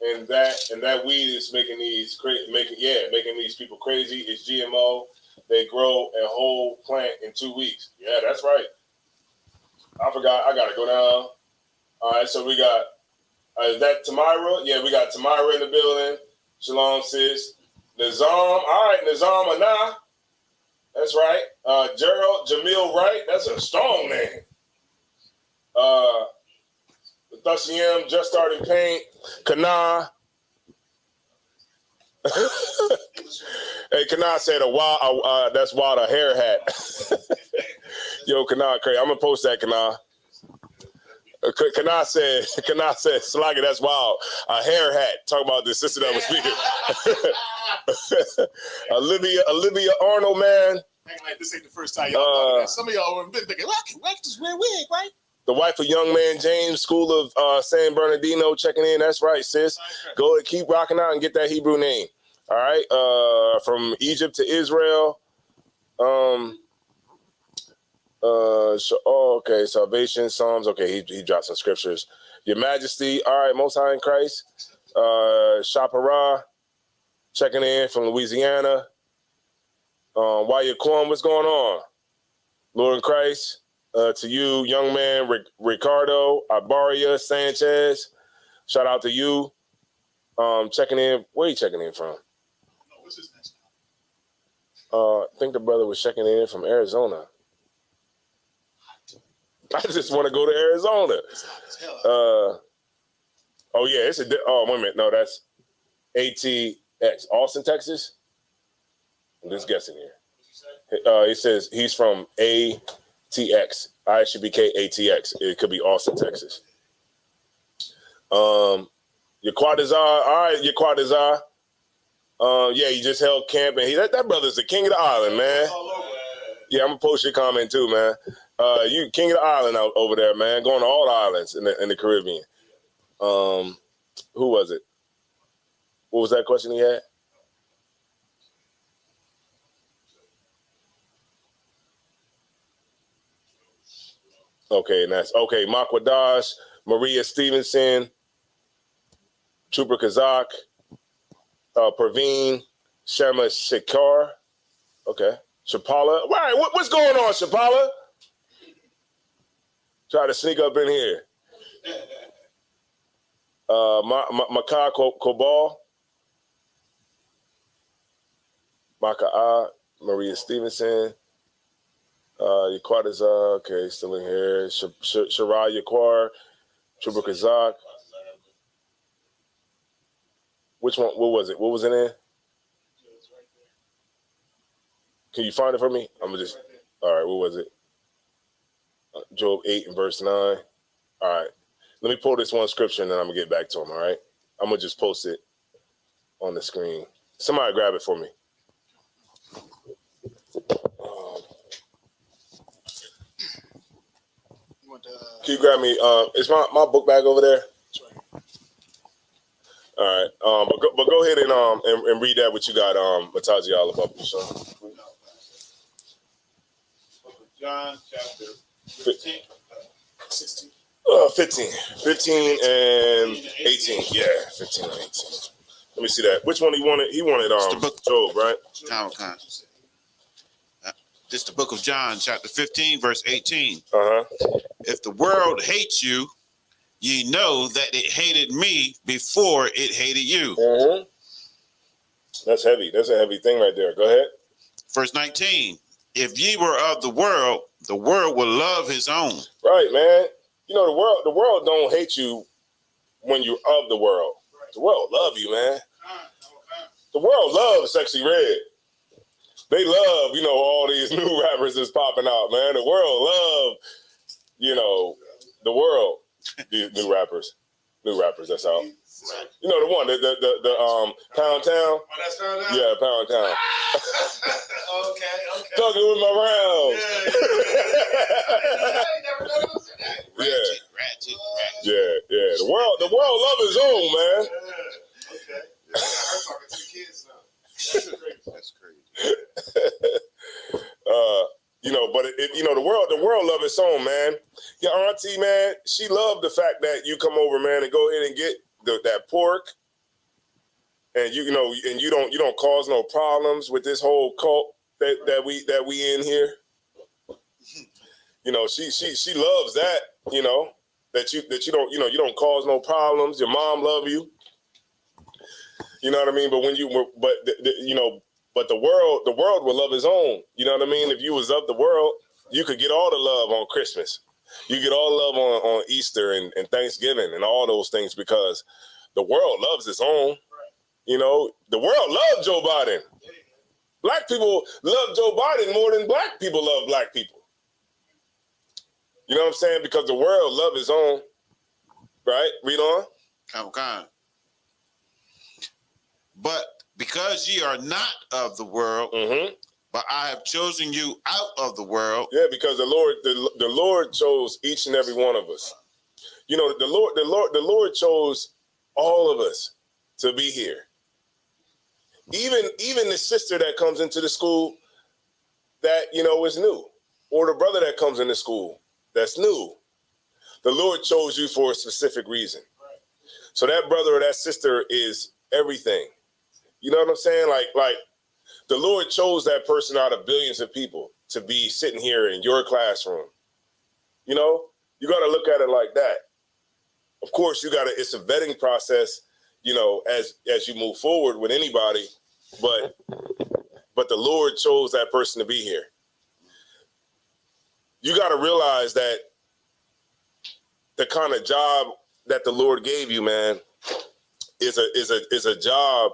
And that weed is making these people crazy. It's GMO. They grow a whole plant in 2 weeks. Yeah, that's right. I forgot. I gotta go down. All right, so we got is that Tamira? Yeah, we got Tamira in the building. Shalom, sis. Nizam. All right, Nizam Anah. That's right. Gerald Jamil Wright. That's a strong name. Thusiem just started paint. Kana. Hey, Kana said that's wild, a hair hat. Yo, Kana, crazy. I'm gonna post that, Kana. Kana said, Slagger, that's wild. A hair hat. Talking about the sister that was speaking. Olivia Arnold, man. Acting like this ain't the first time y'all that. Some of y'all have been thinking, well, I can just wear a wig, right? The wife of Young Man James, School of San Bernardino, checking in. That's right, sis. Go and keep rocking out and get that Hebrew name. All right. From Egypt to Israel. Okay. Salvation, Psalms. Okay, he dropped some scriptures. Your Majesty. All right. Most High in Christ. Shapara, checking in from Louisiana. Why Kwam, what's going on? Lord in Christ. To you, young man, Ricardo, Ibaria, Sanchez. Shout out to you. Checking in. Where are you checking in from? What's his next I think the brother was checking in from Arizona. I just want to go to Arizona. Oh yeah, it's wait a minute. No, that's ATX, Austin, Texas. I'm just guessing here. He says he's from ATX. ISUBK ATX. It could be Austin, Texas. Yaquadazar. All right, Yaquadazar. Yeah, he just held camp, and that brother's the king of the island, man. Yeah, I'm gonna post your comment too, man. You king of the island out over there, man. Going to all the islands in the Caribbean. Who was it? What was that question he had? Okay, and that's okay. Makwadash, Maria Stevenson, Trooper Kazak, Praveen, Sharma Shikar. Okay. Shapala. Right, what's going on, Shapala? Try to sneak up in here. Maka Kobal. Maka Maria Stevenson. Yaquadaza, okay, still in here. Shara Yaquar, Trooper Kazak. Which one? What was it? What was it in? Can you find it for me? I'm gonna just. All right, what was it? Job 8 and verse 9. All right, let me pull this one scripture and then I'm gonna get back to him. All right, I'm gonna just post it on the screen. Somebody grab it for me. Can you grab me? Is my book bag over there? All right, but go ahead and read that what you got, Mataji Alaba, son. John chapter 15. 16. 15 and 18. Yeah, 15 and 18. Let me see that. Which one he wanted? He wanted the book. Job, right? This is the book of John, chapter 15, verse 18. Uh-huh. If the world hates you, ye know that it hated me before it hated you. Mm-hmm. That's heavy. That's a heavy thing right there. Go ahead. Verse 19. If ye were of the world will love his own. Right, man. You know, the world don't hate you when you're of the world. The world love you, man. The world loves Sexy Red. They love, all these new rappers that's popping out, man. The world love, the world, these new rappers, that's out. You know the one, the Pound Town. Oh, that's Pound Town? Yeah, Pound Town. Okay. Talking with my rounds. Ratchet. Yeah. The world love his own, man. Okay. I'm talking to the kids now. That's crazy. But the world love its own, man. Your auntie, man, she loved the fact that you come over, man, and go ahead and get that pork, and you don't cause no problems with this whole cult that we in here. She loves that, that you don't cause no problems. Your mom love you. You know what I mean? But but the world will love his own. You know what I mean? If you was of the world, you could get all the love on Christmas. You get all the love on Easter and Thanksgiving and all those things because the world loves its own. The world loves Joe Biden. Black people love Joe Biden more than black people love black people. You know what I'm saying? Because the world loves its own. Right? Read on. Come. But because ye are not of the world, but I have chosen you out of the world. Yeah, because the Lord chose each and every one of us. The Lord chose all of us to be here. Even the sister that comes into the school that is new, or the brother that comes into school that's new. The Lord chose you for a specific reason. So that brother or that sister is everything. You know what I'm saying? Like the Lord chose that person out of billions of people to be sitting here in your classroom. You got to look at it like that. Of course, it's a vetting process, as you move forward with anybody, but the Lord chose that person to be here. You got to realize that the kind of job that the Lord gave you, man, is a job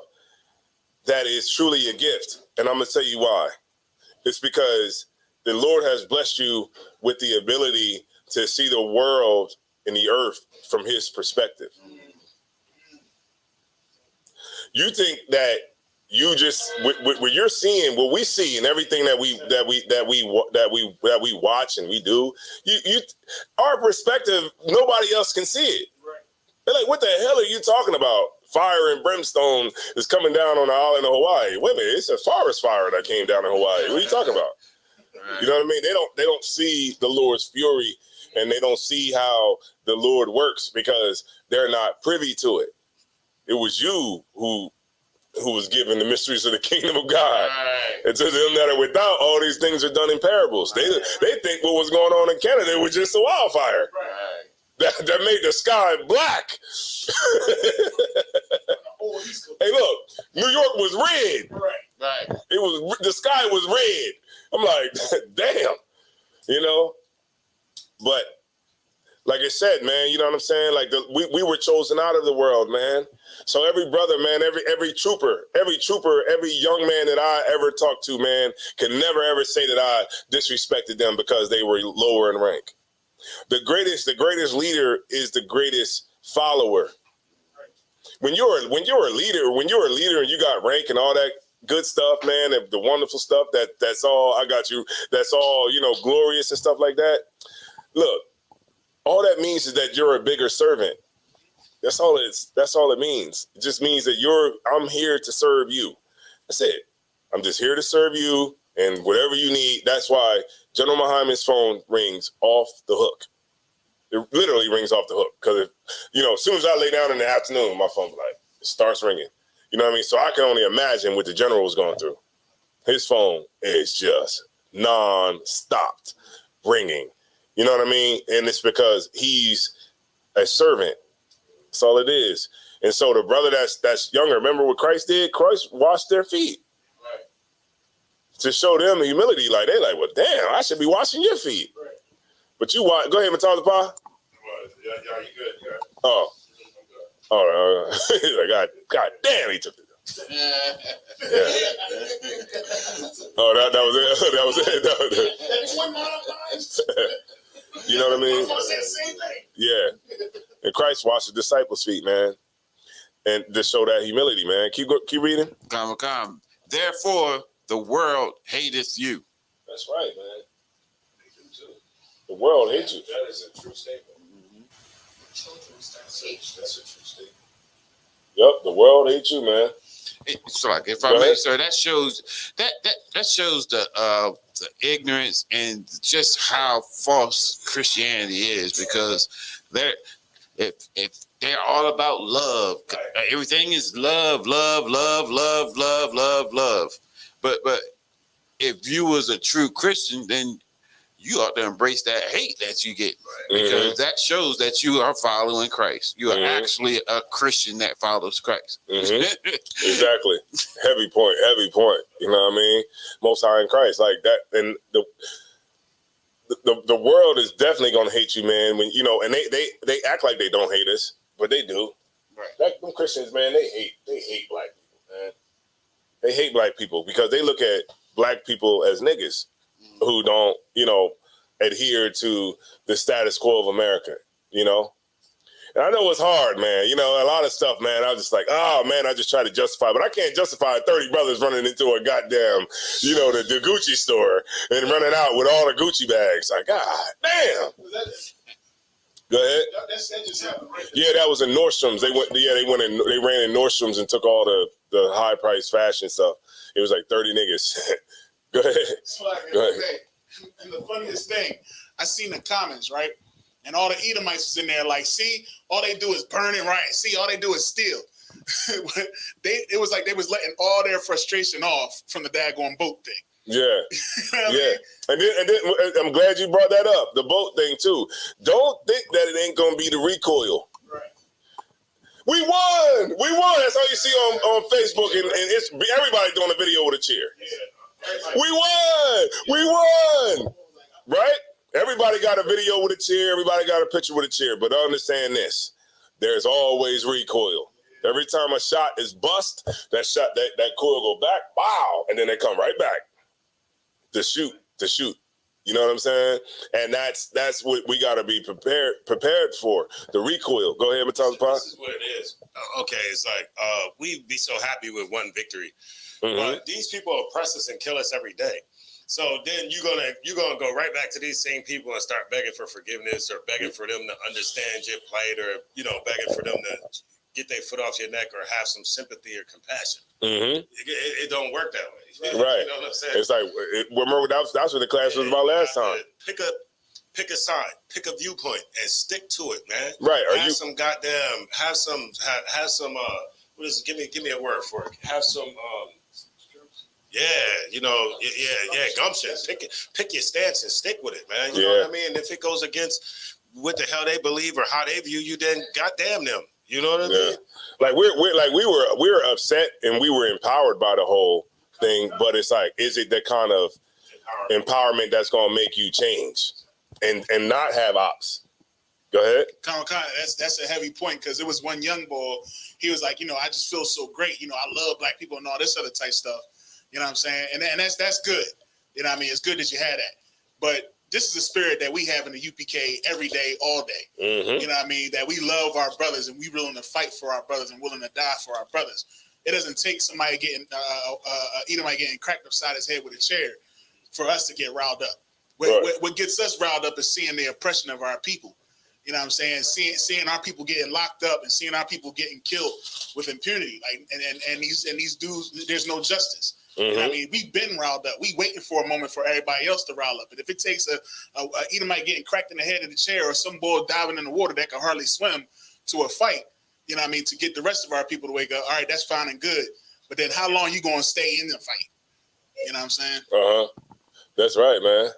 that is truly a gift. And I'm going to tell you why. It's because the Lord has blessed you with the ability to see the world and the earth from his perspective. You think that you just what you're seeing, what we see, and everything that we watch and we do, our perspective, nobody else can see it. They're like, what the hell are you talking about? Fire and brimstone is coming down on the island of Hawaii. Wait a minute, it's a forest fire that came down in Hawaii. What are you talking about? Right. You know what I mean? They don't see the Lord's fury, and they don't see how the Lord works because they're not privy to it. It was you who was given the mysteries of the kingdom of God. Right. And to them that are without, all these things are done in parables. Right. They think what was going on in Canada was just a wildfire. Right. That made the sky black. Hey, look, New York was red. Right. The sky was red. I'm like, damn, But Like I said, man, you know what I'm saying? Like we were chosen out of the world, man. So every brother, man, every trooper, every young man that I ever talked to, man, can never ever say that I disrespected them because they were lower in rank. The greatest leader is the greatest follower. When you're a leader and you got rank and all that good stuff, man, and the wonderful stuff that's all I got you, that's all, you know, glorious and stuff like that. Look, all that means is that you're a bigger servant. That's all it means. It just means that I'm here to serve you. That's it. I'm just here to serve you, and whatever you need. That's why General Muhammad's phone rings off the hook. It literally rings off the hook. Because, you know, as soon as I lay down in the afternoon, my phone it starts ringing. You know what I mean? So I can only imagine what the general was going through. His phone is just non-stopped ringing. You know what I mean? And it's because he's a servant. That's all it is. And so the brother that's younger, remember what Christ did? Christ washed their feet. Right. To show them the humility. Like, they like, well, damn, I should be washing your feet. Right. But you watch. Go ahead, Matata Pa. Yeah, you good. Yeah. Oh. All right. God damn, he took it. Yeah. Oh, that was it. That was it. You know what I mean? I was saying the same thing. Yeah. And Christ washed the disciples' feet, man. And to show that humility, man. Keep reading. Come. Therefore, the world hateth you. That's right, man. They do too. The world hates you. That is a true statement. That's a true statement. Yep, the world hates you, man. So, like, if I may, sir, that shows the ignorance and just how false Christianity is, because if they're all about love, everything is love. But if you was a true Christian, then you ought to embrace that hate that you get, because that shows that you are following Christ. You are actually a Christian that follows Christ. Exactly. Heavy point. You know what I mean? Most High in Christ, like that. And the world is definitely gonna hate you, man. When you know, and they act like they don't hate us, but they do. Right. Like them Christians, man, they hate black people, man. They hate black people because they look at black people as niggas who don't, you know, adhere to the status quo of America, you know? And I know it's hard, man. You know, a lot of stuff, man, I was just like, oh, man, I just try to justify. But I can't justify 30 brothers running into a goddamn, you know, the Gucci store and running out with all the Gucci bags. Like, God damn. Go ahead. Yeah, that was in Nordstrom's. They ran in Nordstrom's and took all the high-priced fashion stuff. It was like 30 niggas. Go ahead. Go ahead. And the funniest thing, I seen the comments, right? And all the Edomites was in there like, see, all they do is burn and riot. See, all they do is steal. It was like they was letting all their frustration off from the daggone boat thing. Yeah. You know what I mean? And then I'm glad you brought that up, the boat thing too. Don't think that it ain't gonna be the recoil. Right. We won. That's how you see on Facebook, and it's everybody doing a video with a chair. Yeah. We won. Right? Everybody got a video with a chair. Everybody got a picture with a chair. But understand this: there's always recoil. Every time a shot is bust, that coil go back, wow, and then they come right back to shoot. You know what I'm saying? And that's what we got to be prepared for, the recoil. Go ahead, Matata Pa. This is what it is. Okay, it's like we'd be so happy with one victory, but these people oppress us and kill us every day. So then you're gonna go right back to these same people and start begging for forgiveness, or begging for them to understand your plight, or begging for them to get their foot off your neck, or have some sympathy or compassion. It don't work that way. Right. You know what I'm saying? It's like, remember that's what the class was about last time. Pick a side, pick a viewpoint, and stick to it, man. Right. Have some what is it? Give me a word for it. Have some gumption. Pick your stance and stick with it, man. You know what I mean? If it goes against what the hell they believe or how they view you, then goddamn them. You know what I mean? Like we were upset and we were empowered by the whole thing, but it's like, is it the kind of empowerment that's gonna make you change and not have ops? Go ahead. That's a heavy point because it was one young boy. He was like, I just feel so great. I love black people and all this other type stuff. You know what I'm saying? And that's good. You know what I mean? It's good that you had that. But this is a spirit that we have in the UPK every day, all day. Mm-hmm. You know what I mean? That we love our brothers and we willing to fight for our brothers and willing to die for our brothers. It doesn't take somebody getting Edomite getting cracked upside his head with a chair for us to get riled up. What gets us riled up is seeing the oppression of our people. You know what I'm saying? Seeing our people getting locked up and seeing our people getting killed with impunity. Like and these dudes, there's no justice. Mm-hmm. You know what I mean? We've been riled up. We waiting for a moment for everybody else to rile up. But if it takes a Edomite getting cracked in the head of the chair or some boy diving in the water that can hardly swim to a fight, you know what I mean, to get the rest of our people to wake up, all right, that's fine and good. But then how long you going to stay in the fight? You know what I'm saying? That's right, man.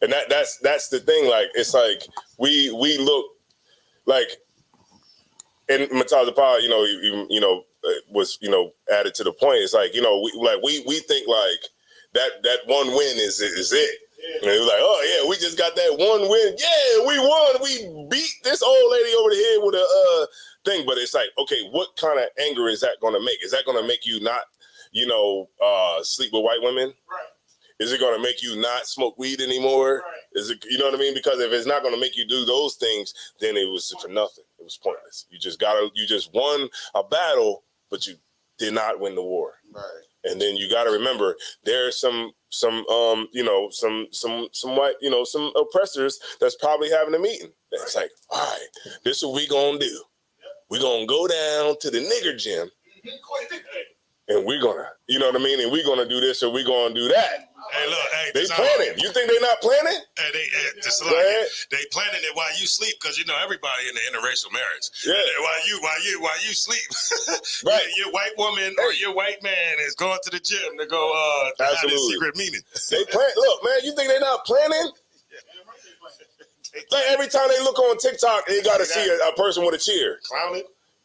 And that's the thing. Like, it's like we look like, and Mataza Pa, was added to the point. It's like, we think like that one win is it. And it was like, oh yeah, we just got that one win. Yeah, we won. We beat this old lady over the head with a thing. But it's like, okay, what kind of anger is that going to make? Is that going to make you not, sleep with white women? Right. Is it going to make you not smoke weed anymore? Right. Is it, you know what I mean? Because if it's not going to make you do those things, then it was for nothing. It was pointless. You just won a battle, but you did not win the war. Right. And then you got to remember there's some white, some oppressors that's probably having a meeting. It's like, all right, this is what we gonna do. We're gonna go down to the nigger gym, and we're gonna, you know what I mean? And we're gonna do this or we're gonna do that. Hey, look, they planning. You think they not planning? Hey, they planning it while you sleep because everybody in the interracial marriage. Yeah. While you sleep, right? Your white woman or your white man is going to the gym to go to have this secret meeting. They plan. Look, man, you think they not planning? Like every time they look on TikTok, they got to see a person with a chair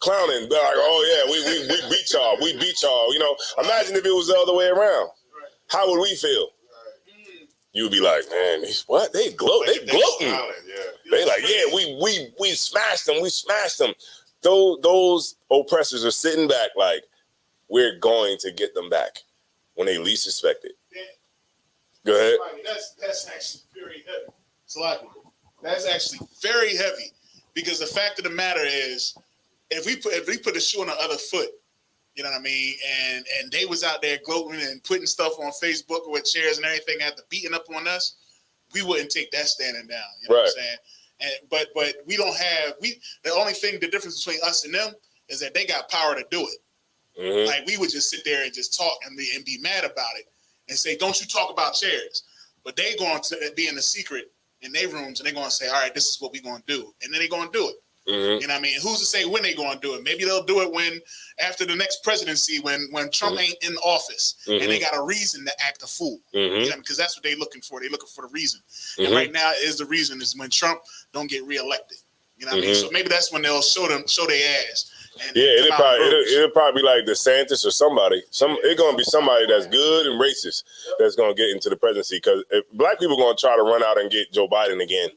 clowning. They're like, oh yeah, we beat y'all. We beat y'all. Imagine if it was the other way around. How would we feel? You would be like, man, what? They gloat. They gloating. They like, yeah, we smashed them. We smashed them. Those oppressors are sitting back like, we're going to get them back when they least expect it. Go ahead. That's actually very heavy. It's a lot. That's actually very heavy because the fact of the matter is, if we put a shoe on the other foot, you know what I mean, and they was out there gloating and putting stuff on Facebook with chairs and everything after beating up on us, we wouldn't take that standing down. You know what I'm saying? And but we don't have the only thing, the difference between us and them is that they got power to do it. Mm-hmm. Like we would just sit there and just talk and be mad about it and say, don't you talk about chairs. But they going to be in the secret in their rooms and they're going to say, all right, this is what we're going to do. And then they're going to do it. Mm-hmm. You know what I mean? Who's to say when they're going to do it? Maybe they'll do it after the next presidency, when Trump ain't in office and they got a reason to act a fool. You know, because that's what they're looking for. They're looking for the reason. And right now the reason is when Trump don't get reelected. You know what I mean? So maybe that's when they'll show their ass. And it'll probably be like DeSantis or somebody. It's gonna be somebody that's good and racist that's gonna get into the presidency. Because if black people are gonna try to run out and get Joe Biden again.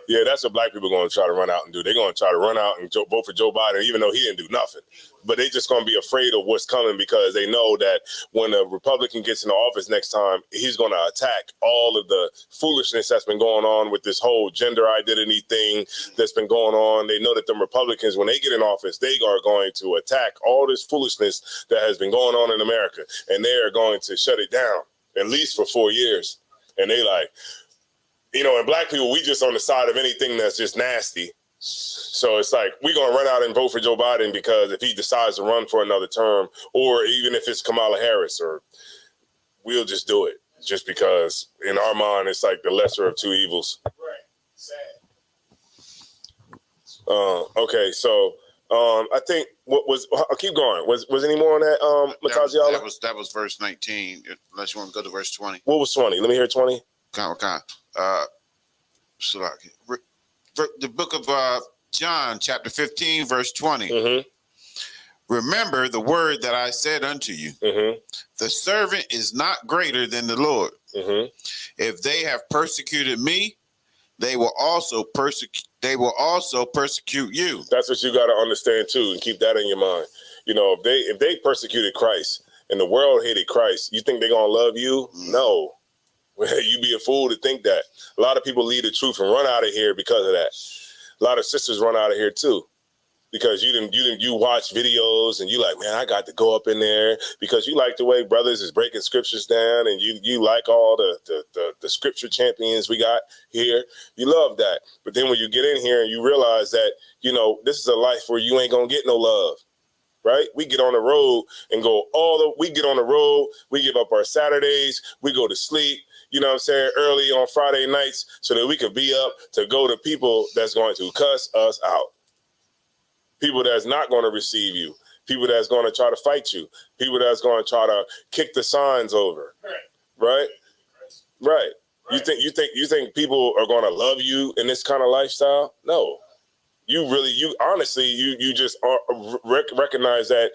Yeah, that's what black people are going to try to run out and do. They're going to try to run out and vote for Joe Biden, even though he didn't do nothing. But they just going to be afraid of what's coming because they know that when a Republican gets into office next time, he's going to attack all of the foolishness that's been going on with this whole gender identity thing that's been going on. They know that the Republicans, when they get in office, they are going to attack all this foolishness that has been going on in America. And they are going to shut it down, at least for 4 years. And they like... and black people, we just on the side of anything that's just nasty. So it's like, we're going to run out and vote for Joe Biden because if he decides to run for another term, or even if it's Kamala Harris, or we'll just do it just because in our mind, it's like the lesser of two evils. Right. Sad. Okay. So I think I'll keep going. Was any more on that? Mataziala? That was verse 19. Unless you want to go to verse 20. What was 20? Let me hear 20. The book of John, chapter 15, verse 20. Mm-hmm. Remember the word that I said unto you. Mm-hmm. The servant is not greater than the Lord. Mm-hmm. If they have persecuted me, they will also persecute you. That's what you got to understand too, and keep that in your mind. You know, if they persecuted Christ and the world hated Christ, you think they're gonna love you? No. You be a fool to think that. A lot of people leave the truth and run out of here because of that. A lot of sisters run out of here too, because you watch videos and you like, man, I got to go up in there, because you like the way brothers is breaking scriptures down, and you like all the scripture champions we got here. You love that. But then when you get in here and you realize that, you know, this is a life where you ain't gonna get no love. Right? We get on the road and we get on the road, we give up our Saturdays, we go to sleep, you know what I'm saying, early on Friday nights so that we could be up to go to people that's going to cuss us out. People that's not going to receive you. People that's going to try to fight you. People that's going to try to kick the signs over. Right? Right. You think people are going to love you in this kind of lifestyle? No. You just recognize that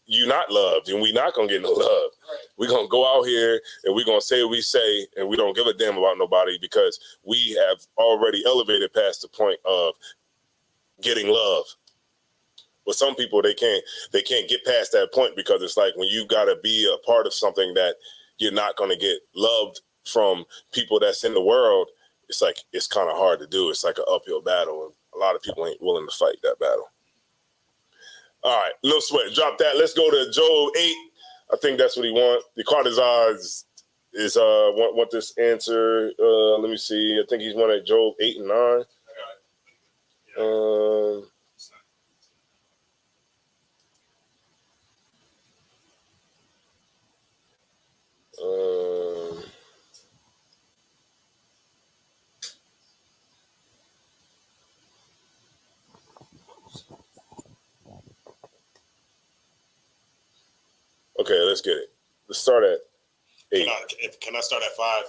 you're not loved, and we're not gonna get no love. We're gonna go out here and we're gonna say what we say, and we don't give a damn about nobody, because we have already elevated past the point of getting love. But some people, they can't get past that point, because it's like when you gotta be a part of something that you're not gonna get loved from people that's in the world. It's like, it's kind of hard to do. It's like an uphill battle. A lot of people ain't willing to fight that battle. All right, no sweat. Drop that. Let's go to Job 8. I think that's what he want. The Cartazar is want this answer. Let me see. I think he's wanted Job 8 and 9. Okay, let's get it. Let's start at 8. Can I start at 5?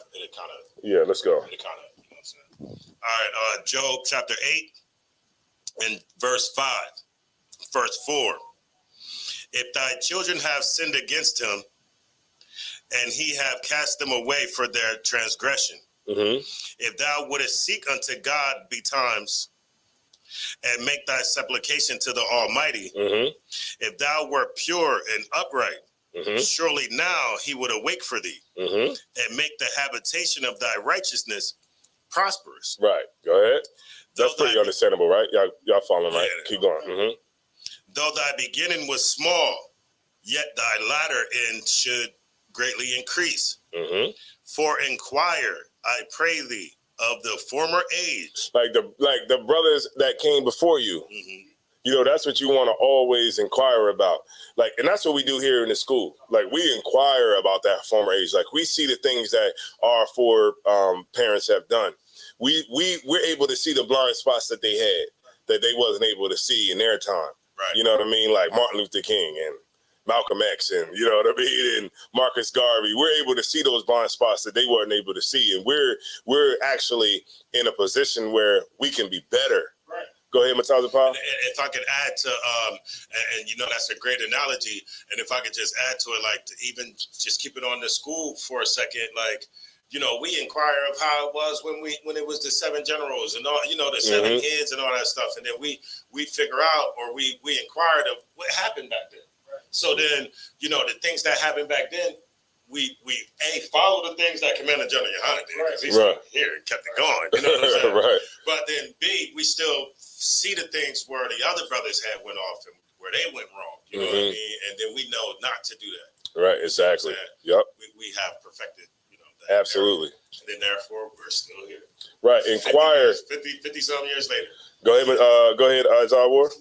Yeah, let's go. You know what I'm saying? All right, Job chapter 8 and verse 5. Verse 4. If thy children have sinned against him, and he have cast them away for their transgression, if thou wouldest seek unto God betimes, and make thy supplication to the Almighty, if thou wert pure and upright, surely now he would awake for thee, and make the habitation of thy righteousness prosperous. Right. Go ahead. That's pretty understandable, right? Y'all following, right? Yeah. Keep going. Though thy beginning was small, yet thy latter end should greatly increase. For inquire, I pray thee, of the former age, like the brothers that came before you. You know, that's what you want to always inquire about. Like, and that's what we do here in the school. Like, we inquire about that former age. Like, we see the things that our parents have done. We're able to see the blind spots that they had that they wasn't able to see in their time. Right. You know what I mean? Like Martin Luther King and Malcolm X, and you know what I mean, and Marcus Garvey. We're able to see those blind spots that they weren't able to see, and we're actually in a position where we can be better. Right. Go ahead, Mataza Paul. If I could add to, and you know, that's a great analogy. And if I could just add to it, like, to even just keep it on the school for a second, like, you know, we inquire of how it was when it was the 7 generals and all, you know, the 7 heads and all that stuff, and then we figure out, or we inquired of what happened back then. So then, you know, the things that happened back then, we follow the things that Commander General Yohana did, because he's here and kept it going. You know what I'm saying? Right. But then B, we still see the things where the other brothers had went off and where they went wrong. You know what I mean? And then we know not to do that. Right. Exactly. You know yep. We have perfected, you know, that. Absolutely. And then therefore we're still here. Right. Inquire. 50 some years later. Go ahead, Zawar.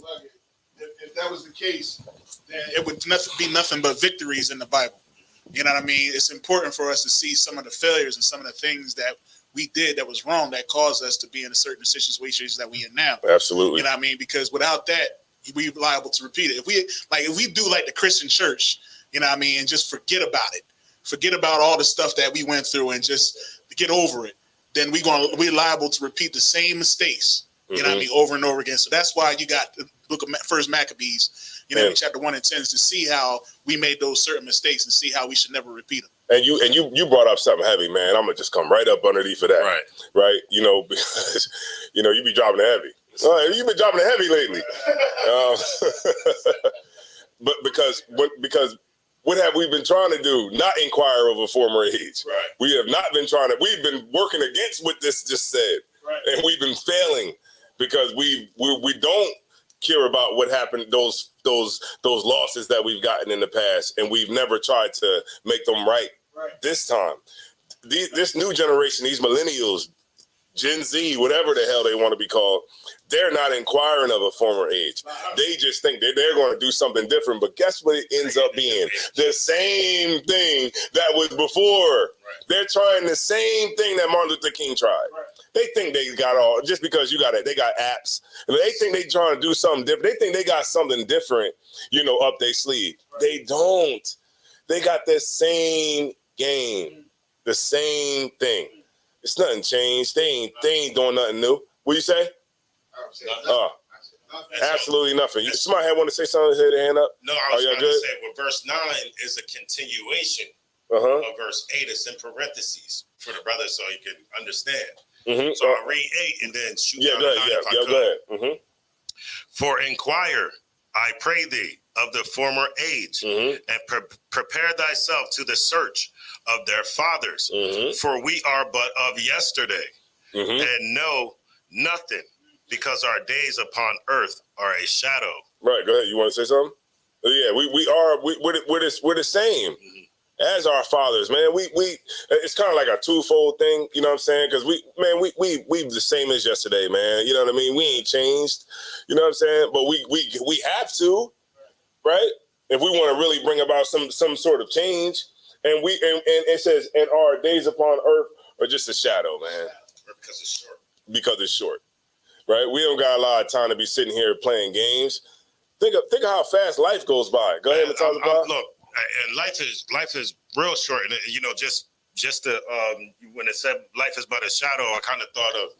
If that was the case, then it would be nothing but victories in the Bible. You know what I mean? It's important for us to see some of the failures and some of the things that we did that was wrong that caused us to be in a certain situations that we in now. Absolutely. You know what I mean? Because without that, we're liable to repeat it. If we do like the Christian church, you know what I mean, and just forget about it, forget about all the stuff that we went through and just get over it, then we're liable to repeat the same mistakes. You know what I mean, over and over again. So that's why you got the book of First Maccabees. chapter 1 and 10, is to see how we made those certain mistakes and see how we should never repeat them. And you brought up something heavy, man. I'm gonna just come right up underneath of that. Right. Because you be dropping the heavy. You've been dropping the heavy lately. But because what have we been trying to do? Not inquire of a former age. Right. We have not been trying to. We've been working against what this just said, and we've been failing because we don't care about what happened, those losses that we've gotten in the past, and we've never tried to make them right. This time. This new generation, these millennials, Gen Z, whatever the hell they want to be called, they're not inquiring of a former age. They just think that they're going to do something different. But guess what it ends up being? The same thing that was before. They're trying the same thing that Martin Luther King tried. They think they got all, just because they got apps. They think they trying to do something different. They think they got something different, up their sleeve. They don't. They got the same game, the same thing. It's nothing changed. They ain't doing nothing new. What you say? Absolutely nothing. Somebody want to say something? Hit their hand up. No, I was going to say, verse 9 is a continuation of verse 8. It's in parentheses for the brother so you can understand. So I'll read 8 and then shoot down to 9 if I could. Go ahead. For inquire, I pray thee, of the former age, and prepare thyself to the search of their fathers. For we are but of yesterday, and know nothing, because our days upon earth are a shadow. Right, go ahead. You want to say something? Yeah, we're the same as our fathers, man. We it's kind of like a twofold thing, you know what I'm saying? Because we the same as yesterday, man. You know what I mean? We ain't changed, you know what I'm saying? But we have to, right? If we want to really bring about some sort of change, and it says, and our days upon earth are just a shadow, man. Because it's short. Because it's short, right? We don't got a lot of time to be sitting here playing games. Think of how fast life goes by. Go ahead and talk about. Look, and life is real short, and just to when it said life is but a shadow, I kind of thought of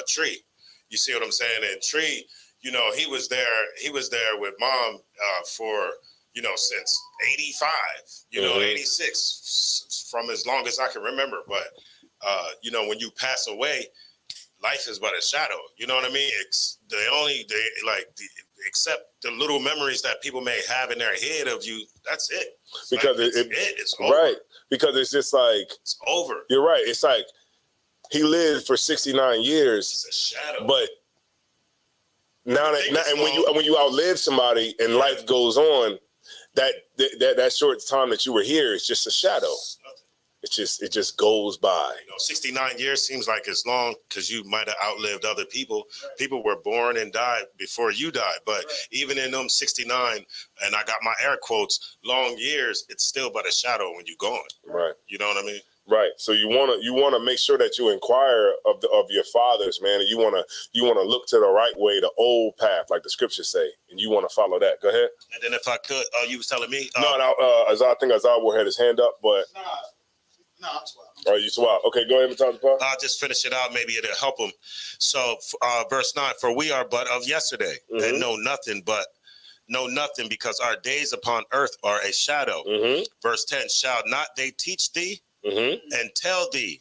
Tree. You see what I'm saying? And Tree, he was there with Mom for since 85, 86, from as long as I can remember. But when you pass away, life is but a shadow. You know what I mean? Except the little memories that people may have in their head of you. That's it. Because it's over. Right. Because it's just like it's over. You're right. It's like he lived for 69 years. It's a shadow. But when you outlive somebody and life goes on, that short time that you were here is just a shadow. It just goes by. 69 years seems like it's long because you might have outlived other people. Right. People were born and died before you died. But even in them 69, and I got my air quotes, long years, it's still but a shadow when you're gone. Right. You know what I mean? Right. So you wanna make sure that you inquire of your fathers, man, and you wanna look to the right way, the old path, like the scriptures say, and you wanna follow that. Go ahead. And then if I could, you was telling me. I think Azar will had his hand up, but. No, I'm swell. Oh, you swell. Okay, go ahead and talk to Paul. I'll just finish it out. Maybe it'll help him. So, verse 9, for we are but of yesterday and know nothing because our days upon earth are a shadow. Verse 10, shall not they teach thee and tell thee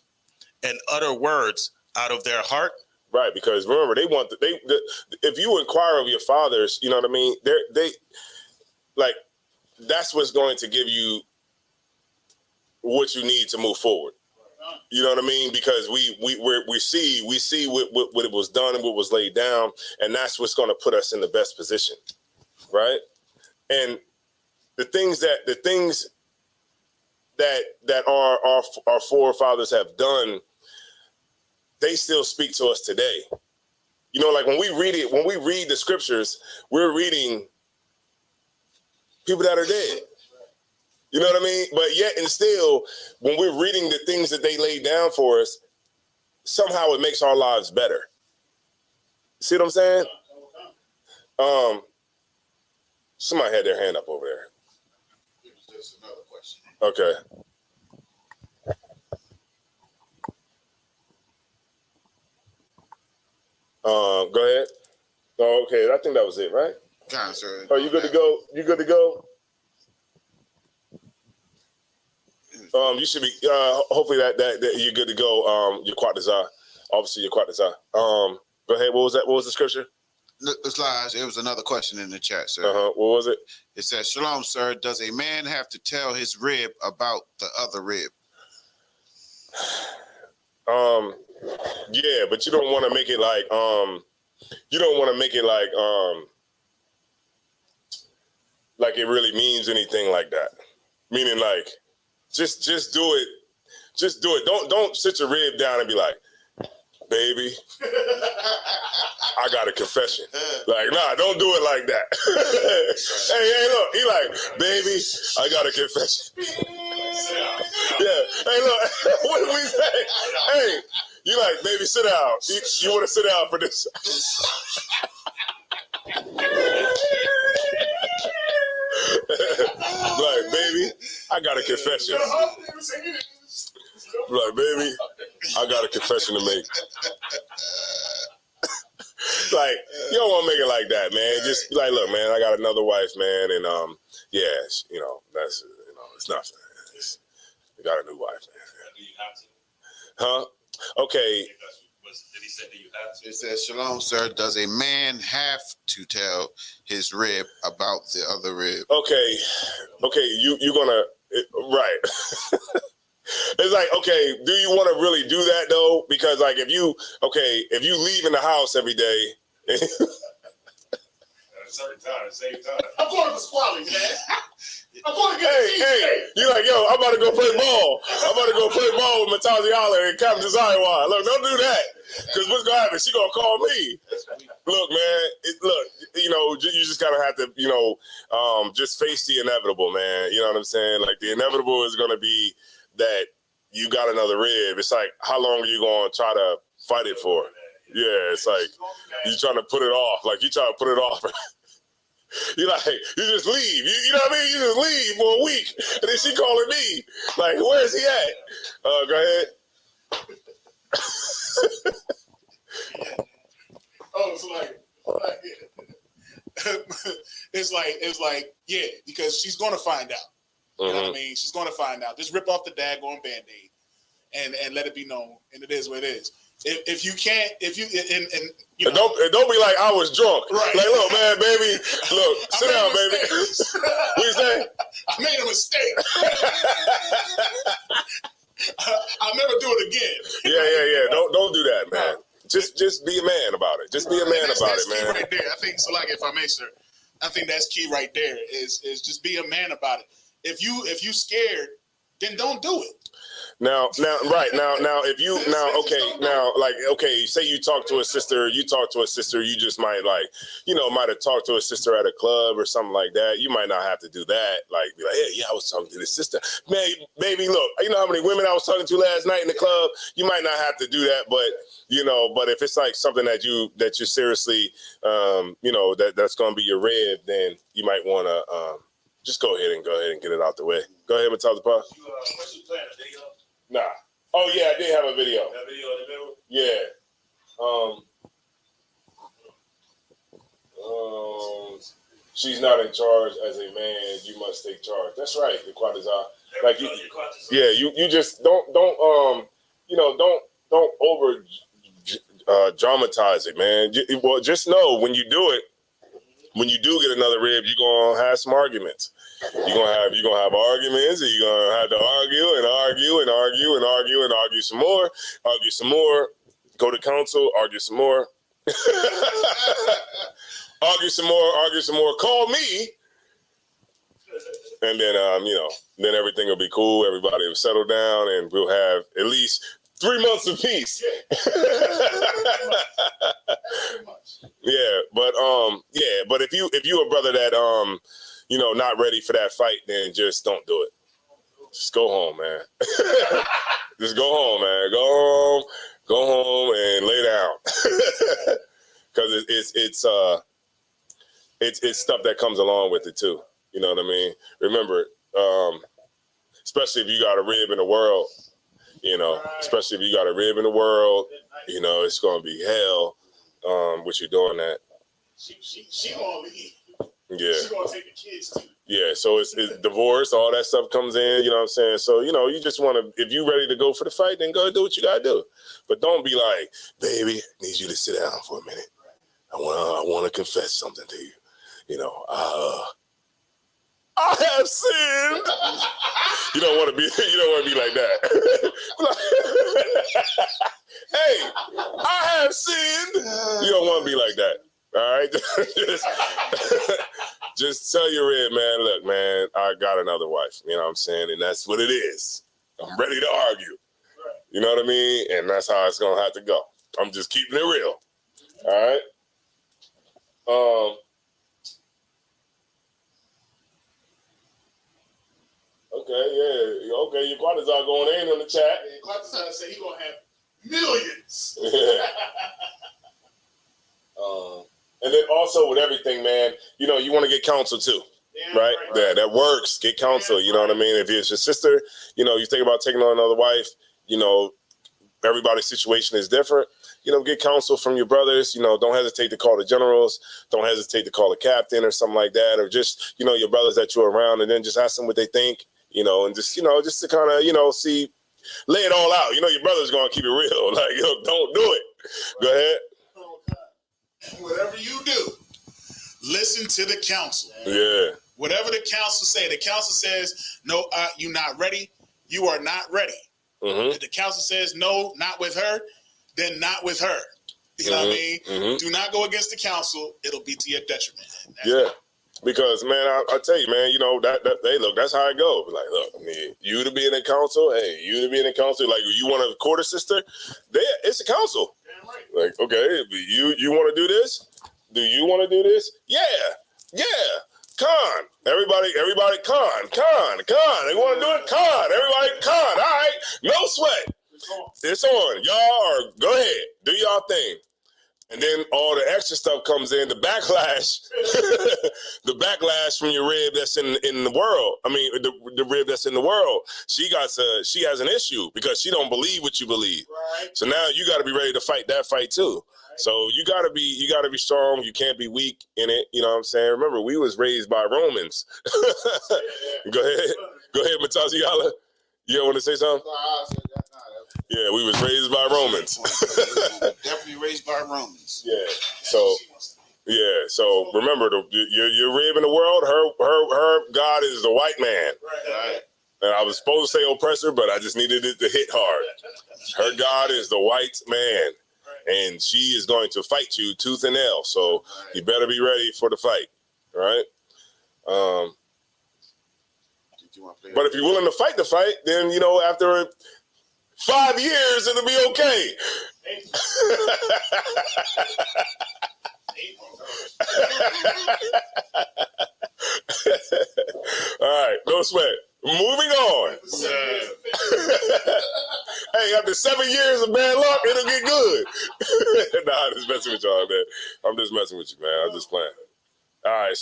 and utter words out of their heart? Right, because remember, if you inquire of your fathers, you know what I mean? They that's what's going to give you what you need to move forward. You know what I mean? Because we see what it was done and what was laid down, and that's what's going to put us in the best position, right? And the things that our forefathers have done, they still speak to us today. Like when we read the scriptures, we're reading people that are dead. You know what I mean? But yet and still, when we're reading the things that they laid down for us, somehow it makes our lives better. See what I'm saying? Somebody had their hand up over there. It was just another question. Okay. Go ahead. Oh, okay. I think that was it, right? Sir. Are you good to go? You good to go? You should be. Hopefully that you're good to go. You're quite desire. Obviously, you're quite desire. Go ahead. What was that? What was the scripture? It's lies. It was another question in the chat, sir. What was it? It says, "Shalom, sir. Does a man have to tell his rib about the other rib?" Yeah, but you don't want to make it like you don't want to make it like it really means anything like that. Meaning like just do it. Just do it. Don't sit your rib down and be like, baby, I got a confession. Like, nah, don't do it like that. hey, look, he like, baby, I got a confession. Yeah. Hey, look, what did we say? Hey, you like, baby, sit down. You want to sit down for this? Like, baby, I got a confession. Like, baby, I got a confession to make. Like, you don't want to make it like that, man. Just be like, look, man, I got another wife, man, and yeah, you know, that's, you know, it's nothing. We got a new wife, man. Do you have to? Huh? Okay. Did he say that you have to? It says, "Shalom, sir. Does a man have to tell his rib about the other rib?" Okay, you're gonna right. It's like, okay, do you want to really do that though? Because like if you leave in the house every day. At a certain time, same time. I'm going to Pasquale, man. I'm going to get Hey, you like, yo, I'm about to go play ball. I'm about to go play ball with Matazi Holler and Captain Zion. Look, don't do that. Because what's going to happen? She going to call me. Look, man, look, you know, you just got to have to, you know, just face the inevitable, man. You know what I'm saying? Like, the inevitable is going to be that you got another rib. It's like, how long are you going to try to fight it for? Yeah, it's like, you trying to put it off. Like, you trying to put it off. You like, you just leave. You know what I mean? You just leave for a week. And then she calling me. Like, where's he at? Go ahead. It's like, yeah, because she's gonna find out. You know what I mean? She's gonna find out. Just rip off the daggone Band-Aid and let it be known. And it is what it is. If you can't, you know, don't be like I was drunk. Right. Like, look, man, baby, look, sit down, baby. What you say? I made a mistake. I'll never do it again. Yeah. Don't do that, man. Just be a man about it. Just be a man about it, man. Right there. I think so. Like, if I may, sir, I think that's key right there. Is just be a man about it. If you scared, then don't do it. Now, say you talk to a sister, you just might have talked to a sister at a club or something like that. You might not have to do that. Like, be like, hey, yeah, I was talking to this sister. Man, baby, look, you know how many women I was talking to last night in the club? You might not have to do that, but if it's like something that you're seriously, that's going to be your rib, then you might want to just go ahead and get it out the way. Go ahead, Matazapa. What you playing, a video? Nah. Oh yeah, I did have a video. That video in the middle? Yeah. She's not in charge as a man. You must take charge. That's right. The Quadazar. Like you just don't over dramatize it, man. Well, just know when you do it, when you do get another rib, you're gonna have some arguments. You're gonna have arguments, and you're gonna have to argue some more, go to council, argue some more, argue some more, call me, and then everything will be cool. Everybody will settle down, and we'll have at least 3 months of peace. But if you a brother that not ready for that fight, then just don't do it. Just go home, man. Just go home, man. Go home and lay down. Because it's stuff that comes along with it too. You know what I mean? Remember, especially if you got a rib in the world, especially if you got a rib in the world, it's gonna be hell with you doing that. She gonna leave. Yeah. She's gonna take the kids too. Yeah, so it's divorce, all that stuff comes in, you know what I'm saying? So, you know, you just want to, if you ready to go for the fight, then go do what you got to do. But don't be like, baby, I need you to sit down for a minute. I want to confess something to you. You know, I have sinned. You don't want to be like that. Hey, I have sinned. You don't want to be like that. All right? Just tell your red man, look, man, I got another wife. You know what I'm saying? And that's what it is. I'm ready to argue. You know what I mean? And that's how it's going to have to go. I'm just keeping it real. All right? Okay, yeah. Okay, your quarters are going in on the chat. And Quatazar said he gonna have millions. Yeah. And then also with everything, man, you know, you want to get counsel too. Yeah, right? Yeah, that works. Get counsel. You know what I mean? If it's your sister, you know, you think about taking on another wife, you know, everybody's situation is different. You know, get counsel from your brothers. You know, don't hesitate to call the generals. Don't hesitate to call the captain or something like that. Or just, you know, your brothers that you're around, and then just ask them what they think, you know, and just, you know, just to kind of, you know, see, lay it all out. You know, your brother's going to keep it real. Like, yo, don't do it. Go ahead. Whatever you do, listen to the counsel. Yeah. Whatever the counsel say, the counsel says, no, you're not ready. You are not ready. Mm-hmm. If the counsel says, no, not with her, then not with her. You know what I mean? Mm-hmm. Do not go against the counsel. It'll be to your detriment. Yeah. Because, man, I tell you, man, you know, hey, look, that's how it goes. Like, look, I mean, you to be in the council, hey, you to be in the council, like, you want to court a sister, it's a council. Like, okay, you want to do this? Do you want to do this? Yeah. Con. Everybody, con. They want to do it, con. Everybody, con. All right, no sweat. It's on. Y'all are, go ahead, do y'all thing. And then all the extra stuff comes in, the backlash, the backlash from your rib that's in the world. I mean, the rib that's in the world. She has an issue because she don't believe what you believe. Right. So now you got to be ready to fight that fight too. Right. So you got to be strong. You can't be weak in it. You know what I'm saying? Remember, we was raised by Romans. Go ahead, Mataziala. You want to say something? Yeah, we was raised by Romans. Definitely raised by Romans. Yeah. So remember, your rib in the world, her God is the white man. Right. And I was supposed to say oppressor, but I just needed it to hit hard. Her God is the white man, and she is going to fight you tooth and nail. So you better be ready for the fight. All right. But if you're willing to fight the fight, then, you know, after 5 years, it'll be okay. All right, no sweat. Moving on. Hey, after 7 years of bad luck, it'll get good. Nah, I'm just messing with y'all, man. I'm just messing with you, man. I'm just playing. All right,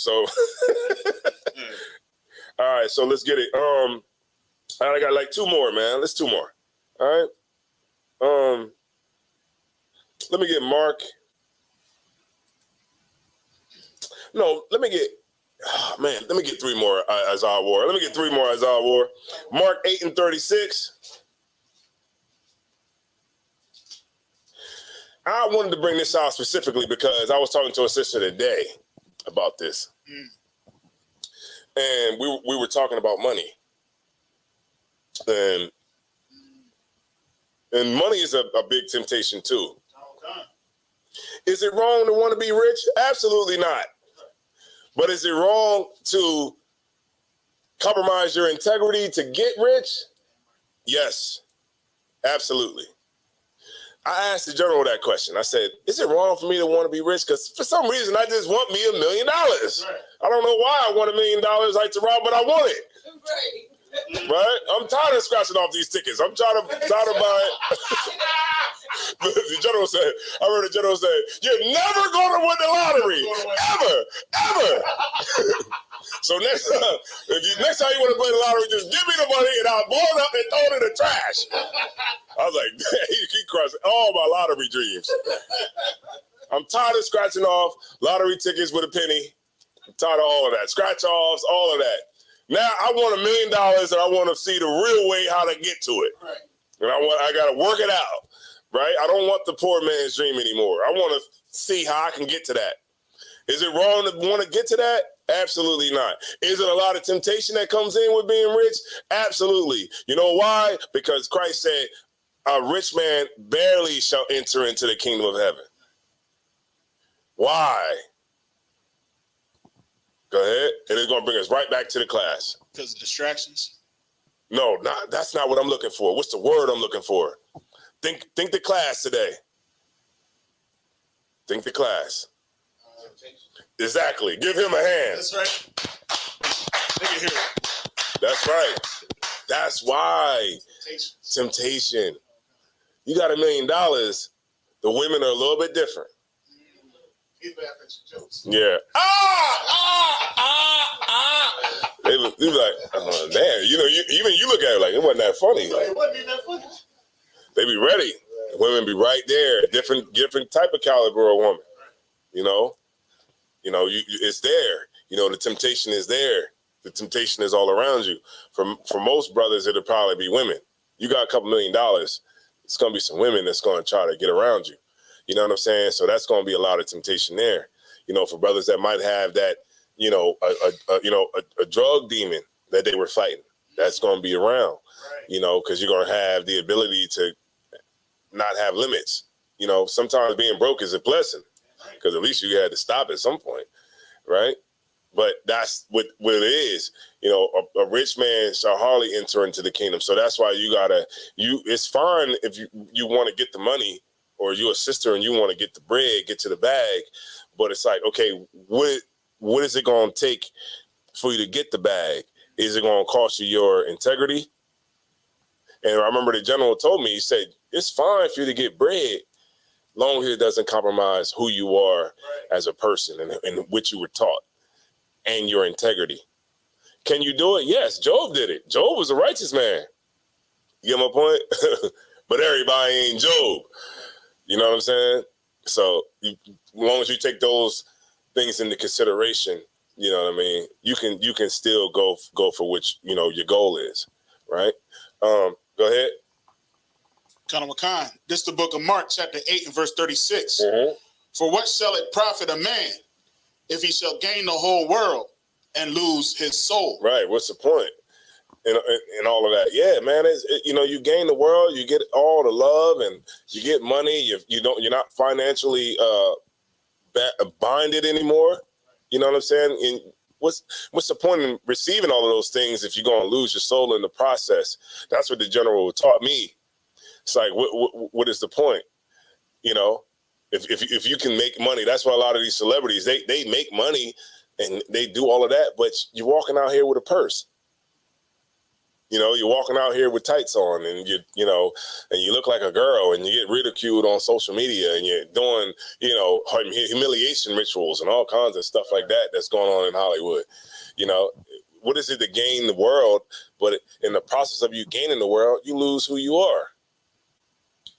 so let's get it. I got like 2 more, man. Let's 2 more. All right. Let me get Mark. No, let me get 3 more Azar War. Let me get 3 more Azar War. Mark 8:36. I wanted to bring this out specifically because I was talking to a sister today about this. And we were talking about money. And money is a big temptation too. Is it wrong to want to be rich? Absolutely not. But is it wrong to compromise your integrity to get rich? Yes, absolutely. I asked the general that question. I said, is it wrong for me to want to be rich? Because for some reason, I just want me $1 million. Right. I don't know why I want $1 million like to rob, but I want it. Right? I'm tired of scratching off these tickets. I'm tired of buying. The general said, I heard the general say, you're never going to win the lottery. Ever. So next time you want to play the lottery, just give me the money and I'll blow it up and throw it in the trash. I was like, man, he crushed all my lottery dreams. I'm tired of scratching off lottery tickets with a penny. I'm tired of all of that. Scratch offs, all of that. Now I want $1 million and I want to see the real way how to get to it. Right. And I got to work it out, right? I don't want the poor man's dream anymore. I want to see how I can get to that. Is it wrong to want to get to that? Absolutely not. Is it a lot of temptation that comes in with being rich? Absolutely. You know why? Because Christ said, a rich man barely shall enter into the kingdom of heaven. Why? Go ahead. And it's going to bring us right back to the class. Because of distractions? No, that's not what I'm looking for. What's the word I'm looking for? Think the class today. Think the class. Exactly. Give him a hand. That's right. Make it hear it. That's right. That's why. Temptation. You got $1 million. The women are a little bit different. He's laughing at your jokes. Yeah. They look like, oh, man. You know, even you look at it like it wasn't that funny. Like, It wasn't even that funny. they be ready. Women be right there. Different type of caliber of woman. You know, it's there. You know, the temptation is there. The temptation is all around you. For most brothers, it'll probably be women. You got a couple $1 million. It's gonna be some women that's gonna try to get around you. You know what I'm saying? So that's gonna be a lot of temptation there. You know, for brothers that might have that, you know, a drug demon that they were fighting, that's gonna be around. You know, because you're gonna have the ability to not have limits. You know, sometimes being broke is a blessing, because at least you had to stop at some point, right? But that's what it is. You know, a rich man shall hardly enter into the kingdom. So that's why it's fine if you want to get the money, or you're a sister and you want to get the bread, get to the bag. But it's like, okay, what is it going to take for you to get the bag? Is it going to cost you your integrity? And I remember the general told me, he said, it's fine for you to get bread, long as it doesn't compromise who you are as a person and what you were taught and your integrity. Can you do it? Yes, Job did it. Job was a righteous man. You get my point? But everybody ain't Job. You know what I'm saying? So as long as you take those things into consideration, you know what I mean, you can still go for which, you know, your goal is, right? Go ahead. Colonel McCon, this is the book of Mark, chapter 8 and verse 36. Mm-hmm. For what shall it profit a man if he shall gain the whole world and lose his soul? Right. What's the point? And all of that. Yeah, man. You gain the world, you get all the love, and you get money. You're not financially binded anymore. You know what I'm saying? And what's the point in receiving all of those things if you're gonna lose your soul in the process? That's what the general taught me. It's like, what is the point? You know, if you can make money, that's why a lot of these celebrities they make money and they do all of that, but you're walking out here with a purse. You know, you're walking out here with tights on, and you look like a girl, and you get ridiculed on social media, and you're doing, humiliation rituals and all kinds of stuff like that that's going on in Hollywood. You know, what is it to gain the world? But in the process of you gaining the world, you lose who you are.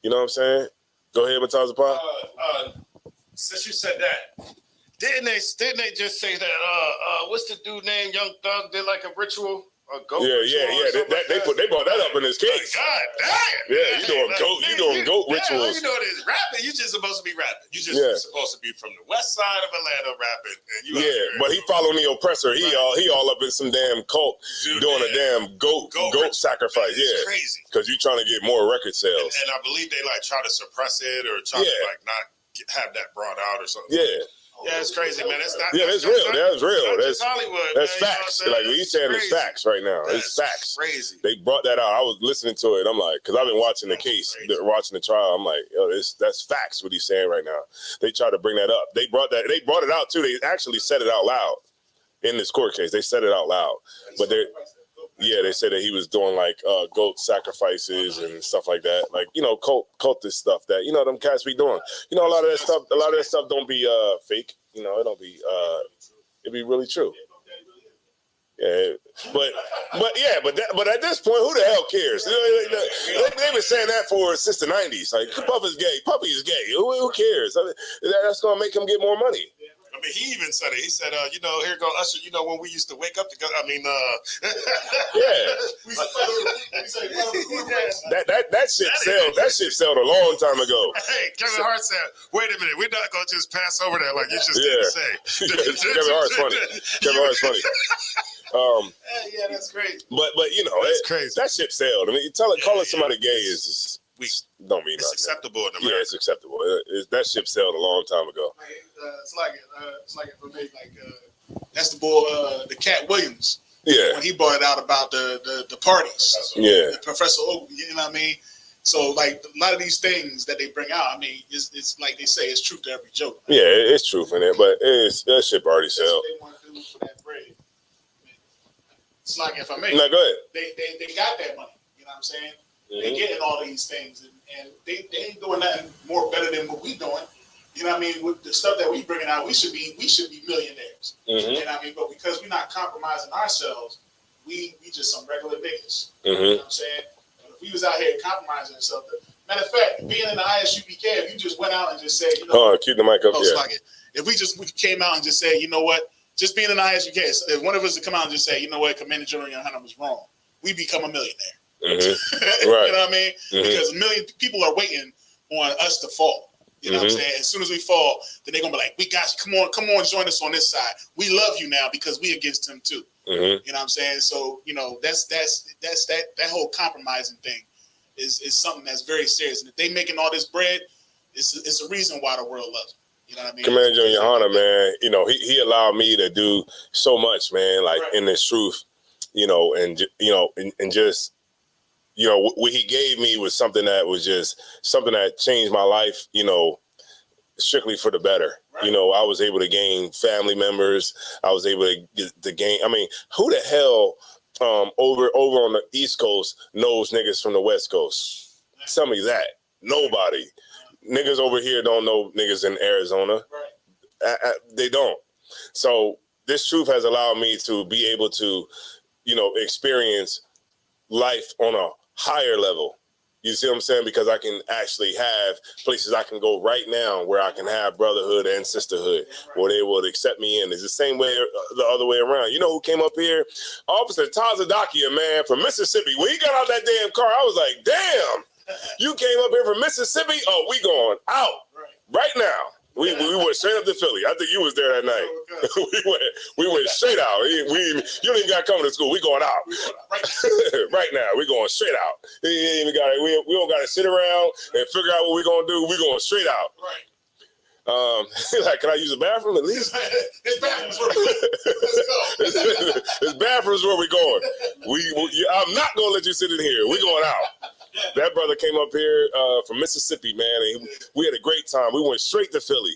You know what I'm saying? Go ahead, Mataza. Since you said that, didn't they just say that? What's the dude named Young Thug did like a ritual? A goat yeah. They brought that up in this case. God damn. Yeah, you doing goat rituals. You know it is rapping. You just supposed to be rapping. You just supposed to be from the west side of Atlanta rapping. And but he following the oppressor. He all up in some damn cult doing a damn goat sacrifice. It's crazy. Because you trying to get more record sales. And I believe they like try to suppress it or try to like not have that brought out or something. Yeah. Yeah, it's crazy, man. It's not. Yeah, that's real. That's real. That's Hollywood. That's man, facts. You know Like he's saying, it's facts right now. It's facts. Crazy. They brought that out. I was listening to it. I'm like, because I've been watching the case, watching the trial. I'm like, yo, that's facts. What he's saying right now. They tried to bring that up. They brought it out too. They actually said it out loud in this court case. They said it out loud, but they said that he was doing like goat sacrifices and stuff like that. Like, cultist stuff that, them cats be doing. A lot of that stuff don't be fake. It don't be it be really true. Yeah. But at this point, who the hell cares? They've been saying that since the 90s. Like, Puff is gay, Puppy is gay. Who cares? That's gonna make him get more money. I mean, he even said it. He said, you know, here go Usher. You know, when we used to wake up together. I mean, Yeah. That shit sailed. That shit sailed a long time ago. Hey, Kevin Hart said, "Wait a minute, we're not gonna just pass over that like you just didn't say." Kevin Hart's funny. Kevin Hart's funny. Yeah, that's great. But you know, That's crazy. That ship sailed. I mean, calling somebody gay is don't mean It's nothing. acceptable in America. Yeah, it's acceptable. That ship sailed a long time ago. It's like for me, that's the boy, the Cat Williams. Yeah. When he brought it out about the parties. Yeah. Professor Oak, you know what I mean? So like a lot of these things that they bring out, I mean, it's like they say, it's truth to every joke. Yeah, it's truth in it, but that ship already That's sailed. what they want to do for that bread. It's like if I may, No, go ahead. they got that money. You know what I'm saying? Mm-hmm. They getting all these things, and they ain't doing nothing more better than what we doing. You know what I mean? With the stuff that we bringing out, we should be millionaires. Mm-hmm. You know what I mean? But because we're not compromising ourselves, we just some regular niggas. Mm-hmm. You know what I'm saying? If we was out here compromising ourselves, matter of fact, being in the ISUPK, if you just went out and just said, you know, Hold on, keep the mic up. if we came out and just said, you know what, just being in the ISUPK, if one of us would come out and just say, you know what, Commander General Hunter was wrong, we become a millionaire. Mm-hmm. Right. You know what I mean? Mm-hmm. Because a million people are waiting on us to fall. You know what I'm saying? As soon as we fall, then they're gonna be like, "We got you. Come on, join us on this side. We love you now because we against them too." Mm-hmm. You know what I'm saying? So you know that's that whole compromising thing is something that's very serious. And if they making all this bread, it's a reason why the world loves them. You know what I mean? Commander General Hunter, man, you know he allowed me to do so much, man. Like in this truth, you know, and just. You know, what he gave me was something that was just something that changed my life, you know, strictly for the better. Right. You know, I was able to gain family members. I was able to gain. I mean, who the hell over on the East Coast knows niggas from the West Coast? Tell me that. Nobody. Niggas over here don't know niggas in Arizona. Right. They don't. So this truth has allowed me to be able to, you know, experience life on a higher level. You see what I'm saying? Because I can actually have places I can go right now where I can have brotherhood and sisterhood, where they will accept me in. It's the same way, the other way around. You know who came up here? Officer Tazadakia, man, from Mississippi. When he got out that damn car, I was like, damn, you came up here from Mississippi? Oh, we going out right now. We went straight up to Philly. I think you was there that night. we went straight out. You don't even got to come to school. We going out right now. We going straight out. We don't got to sit around and figure out what we gonna do. We going straight out. Right. Like, can I use the bathroom at least? This bathroom's where we go. This bathroom's where we going. I'm not gonna let you sit in here. We going out. That brother came up here from Mississippi, man, and we had a great time. We went straight to Philly,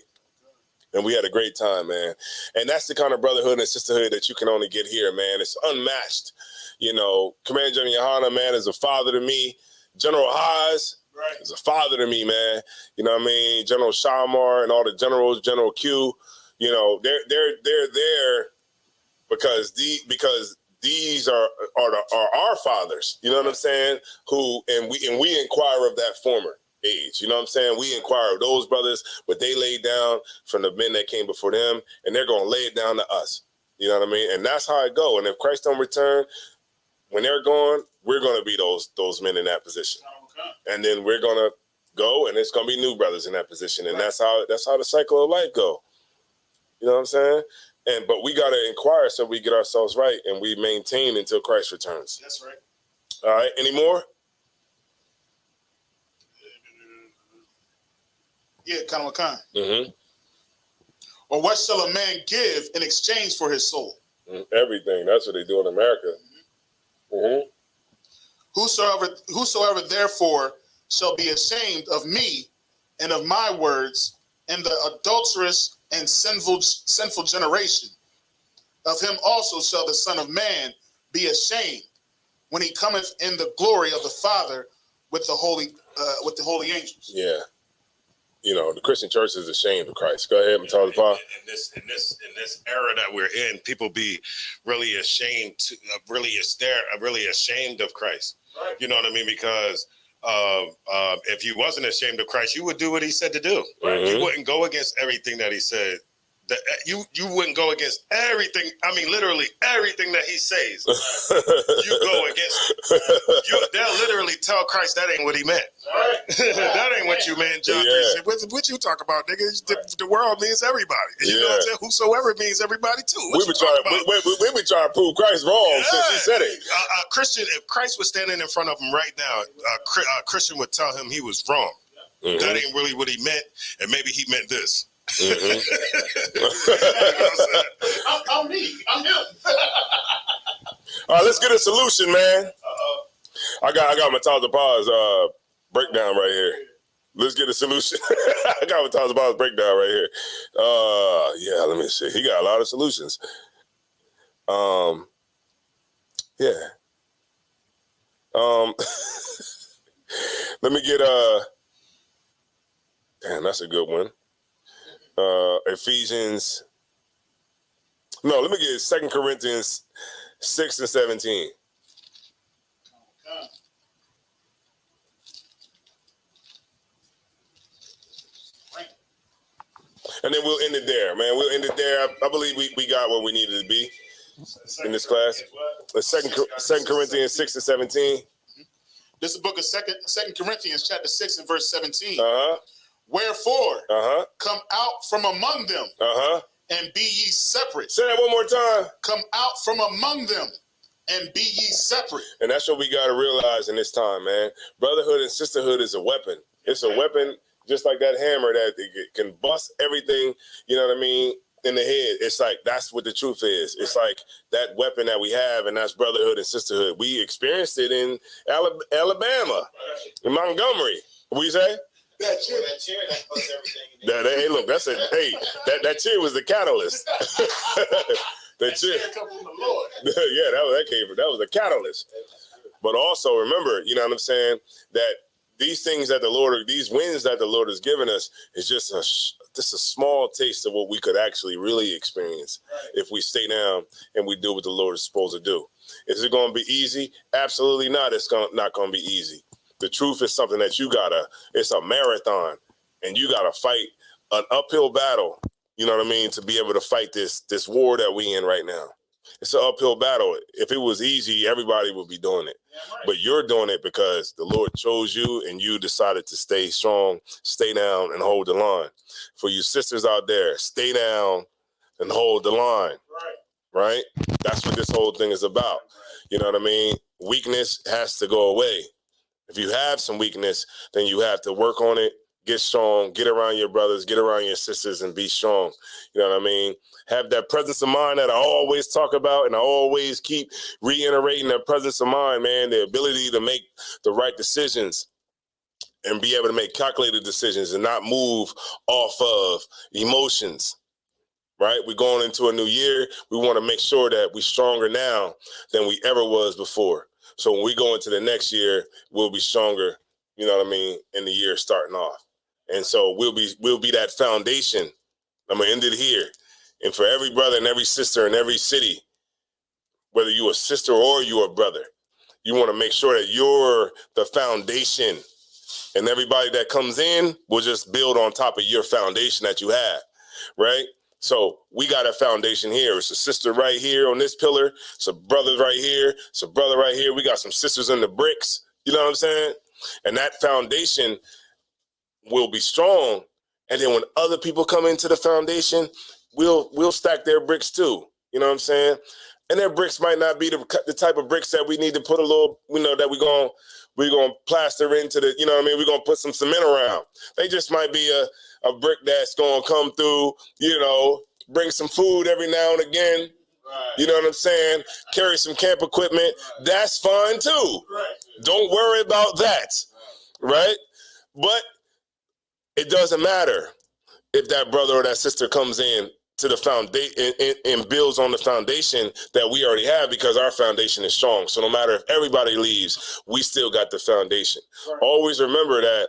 and we had a great time, man. And that's the kind of brotherhood and sisterhood that you can only get here, man. It's unmatched. You know, Commander General Yohana, man, is a father to me. General Haas is a father to me, man. You know what I mean? General Shamar and all the generals, General Q, you know, they're there because these are our fathers, you know what I'm saying? And we inquire of that former age, you know what I'm saying? We inquire of those brothers, what they laid down from the men that came before them, and they're gonna lay it down to us. You know what I mean? And that's how it go. And if Christ don't return, when they're gone, we're gonna be those men in that position. And then we're gonna go, and it's gonna be new brothers in that position, and that's how the cycle of life go. You know what I'm saying? But we got to inquire so we get ourselves right and we maintain until Christ returns. That's right. All right. Any more? Yeah, Khan. Mm-hmm. Or what shall a man give in exchange for his soul? Everything. That's what they do in America. Mm-hmm. Whosoever therefore shall be ashamed of me and of my words in the adulterous and sinful generation, of him also shall the Son of Man be ashamed when he cometh in the glory of the Father with the holy angels. Yeah, you know the Christian church is ashamed of Christ. Go ahead, Matala Paul. In this era that we're in, people be really ashamed, really ashamed of Christ. Right. You know what I mean? Because if you wasn't ashamed of Christ, you would do what he said to do. Right. You wouldn't go against everything that he said that you wouldn't go against everything. I mean, literally everything that he says. You go against it. They'll literally tell Christ that ain't what he meant. That ain't what you meant, John 3. What you talk about, nigga? The world means everybody. You know what I'm saying? Whosoever means everybody too. We been trying to prove Christ wrong since he said it. Christian, if Christ was standing in front of him right now, Christian would tell him he was wrong. That ain't really what he meant, and maybe he meant this. I'm me. I'm him. All right, let's get a solution, man. I got Mataza Paz breakdown right here. Let's get a solution. I got Mataza Paz breakdown right here. Yeah, let me see. He got a lot of solutions. Yeah. Let me get damn, that's a good one. Ephesians. No, let me get 2 Corinthians 6 and 17. And then we'll end it there, man. We'll end it there. I believe we got where we needed to be in this class. 2 Corinthians 6 and 17. This is the book of Second Corinthians, chapter 6 and verse 17. Uh-huh. Wherefore, come out from among them, and be ye separate. Say that one more time. Come out from among them, and be ye separate. And that's what we got to realize in this time, man. Brotherhood and sisterhood is a weapon. It's a weapon just like that hammer that can bust everything, you know what I mean, in the head. It's like, that's what the truth is. It's like that weapon that we have, and that's brotherhood and sisterhood. We experienced it in Alabama, in Montgomery. What you say? That chair, that puts everything. Hey, look, that's that chair was the catalyst. That chair come from the Lord. Yeah, that was the catalyst. But also remember, you know what I'm saying, that these things that the Lord, these wins that the Lord has given us, is just a small taste of what we could actually really experience if we stay down and we do what the Lord is supposed to do. Is it going to be easy? Absolutely not. It's not going to be easy. The truth is something that it's a marathon, and you gotta fight an uphill battle, you know what I mean, to be able to fight this war that we in right now. It's an uphill battle. If it was easy, everybody would be doing it. But you're doing it because the Lord chose you, and you decided to stay strong, stay down, and hold the line. For you sisters out there, stay down and hold the line, right? That's what this whole thing is about. You know what I mean? Weakness has to go away. If you have some weakness, then you have to work on it, get strong, get around your brothers, get around your sisters, and be strong. You know what I mean? Have that presence of mind that I always talk about, and I always keep reiterating that presence of mind, man, the ability to make the right decisions and be able to make calculated decisions and not move off of emotions, right? We're going into a new year. We want to make sure that we're stronger now than we ever was before. So when we go into the next year, we'll be stronger, you know what I mean, in the year starting off. And so we'll be that foundation. I'm going to end it here. And for every brother and every sister in every city, whether you're a sister or you're a brother, you want to make sure that you're the foundation. And everybody that comes in will just build on top of your foundation that you have, right? So we got a foundation here. It's a sister right here on this pillar. It's a brother right here. It's a brother right here. We got some sisters in the bricks. You know what I'm saying? And that foundation will be strong. And then when other people come into the foundation, we'll stack their bricks too. You know what I'm saying? And their bricks might not be the type of bricks that we need to put a little, you know, that we're going to plaster into the, you know what I mean? We're going to put some cement around. They just might be a brick that's going to come through, you know, bring some food every now and again. Right. You know what I'm saying? Carry some camp equipment. That's fine too. Right. Don't worry about that. Right? But it doesn't matter if that brother or that sister comes in to the foundation and builds on the foundation that we already have, because our foundation is strong. So no matter if everybody leaves, we still got the foundation. Right. Always remember that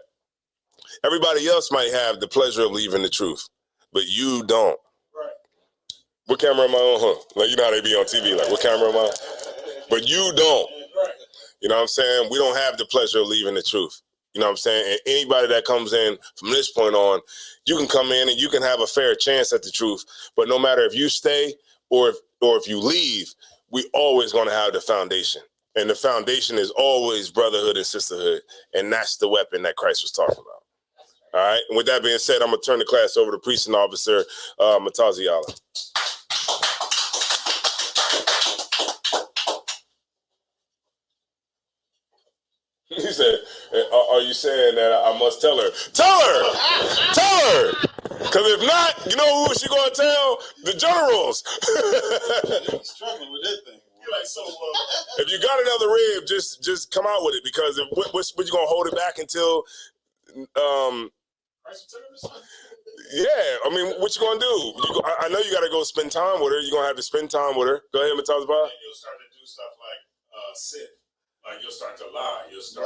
everybody else might have the pleasure of leaving the truth, but you don't. Right. What camera am I on? Like, you know how they be on TV, like, what camera am I on? But you don't. Right. You know what I'm saying? We don't have the pleasure of leaving the truth. You know what I'm saying? And anybody that comes in from this point on, you can come in and you can have a fair chance at the truth. But no matter if you stay or if you leave, we always going to have the foundation. And the foundation is always brotherhood and sisterhood. And that's the weapon that Christ was talking about. All right. And with that being said, I'm going to turn the class over to Precinct Officer Matazi Allen. He said, are you saying that I must tell her? Tell her! Tell her! Because if not, you know who she going to tell? The generals. Struggling with that thing. You're like, so, if you got another rib, just come out with it. Because if what you going to hold it back until... yeah, I mean, what you going to do? I know you got to go spend time with her. You're going to have to spend time with her. Go ahead, Matazi Allen. You'll start to do stuff like sit. Like you'll start to lie. You'll start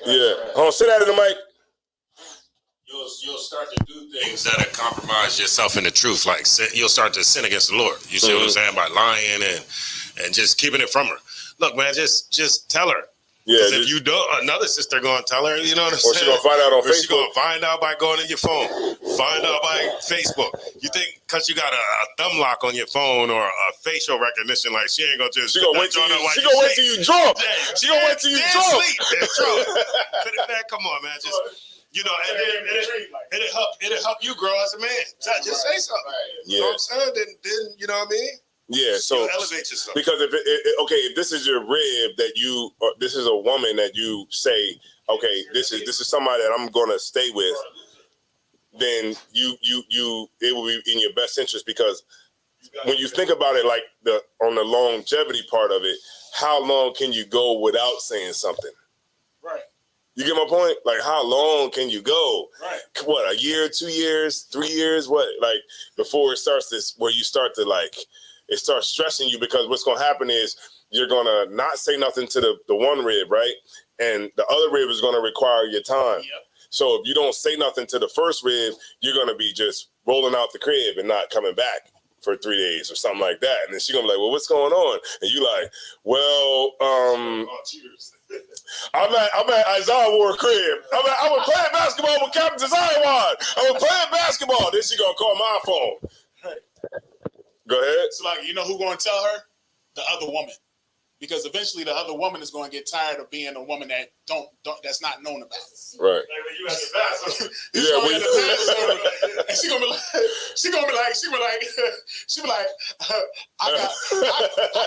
Yeah. Hold on, sit out of the mic. You'll start to do things that compromise yourself in the truth. Like you'll start to sin against the Lord. You see what I'm saying? By lying and just keeping it from her. Look, man, just tell her. Yeah. If you don't, another sister gonna tell her. You know what I'm Or saying? she gonna find out on Facebook. She gonna find out by going to your phone. Find out by Facebook. You think because you got a thumb lock on your phone or a facial recognition, like she ain't gonna just. She gonna wait till you drunk. She gonna wait till you drunk. Come on, man. Just it'll help you grow as a man. Just say something. You know what I'm saying? Then you know what I mean? Yeah, so you'll elevate yourself. Because if this is your rib that you, or this is a woman that you say, okay, this is somebody that I'm gonna stay with, then it will be in your best interest, because when you think about it, like on the longevity part of it, how long can you go without saying something? Right. You get my point? Like, how long can you go? Right. What, a year, 2 years, 3 years? What, like, before it starts where you start to it starts stressing you, because what's going to happen is you're going to not say nothing to the one rib, right? And the other rib is going to require your time. Yep. So if you don't say nothing to the first rib, you're going to be just rolling out the crib and not coming back for 3 days or something like that. And then she's going to be like, well, what's going on? And you like, well, I'm at Isaiah Ward crib. I was playing basketball with Captain Isaiah Ward. I was playing basketball. Then she going to call my phone. Go ahead. So, like, you know who going to tell her? The other woman. Because eventually the other woman is going to get tired of being a woman that that's not known about. Right. Like when you at the bathroom. And she gonna be like, I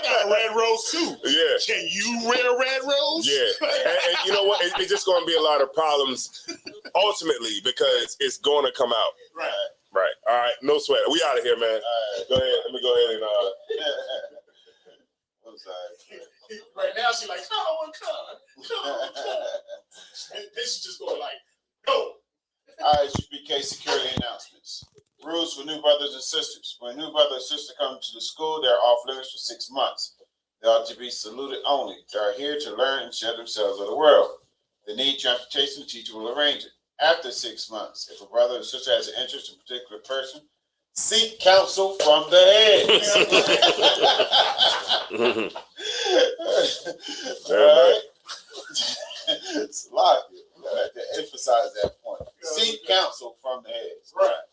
got a red rose too. Yeah. Can you wear a red rose? Yeah. And you know what? It's just going to be a lot of problems ultimately, because it's going to come out. Right. Right. All right. No sweat. We out of here, man. Go ahead. Let me go ahead and. I'm sorry. Right now she's like, come on, come. And then she's just going like, no. ISUPK security announcements. Rules for new brothers and sisters. When a new brother or sister comes to the school, they're off limits for 6 months. They are to be saluted only. They are here to learn and share themselves of the world. If they need transportation, the teacher will arrange it. After 6 months, if a brother or sister has an interest in a particular person, seek counsel from the heads. All right. It's a lot. I have to emphasize that point. Seek counsel from the heads. Right.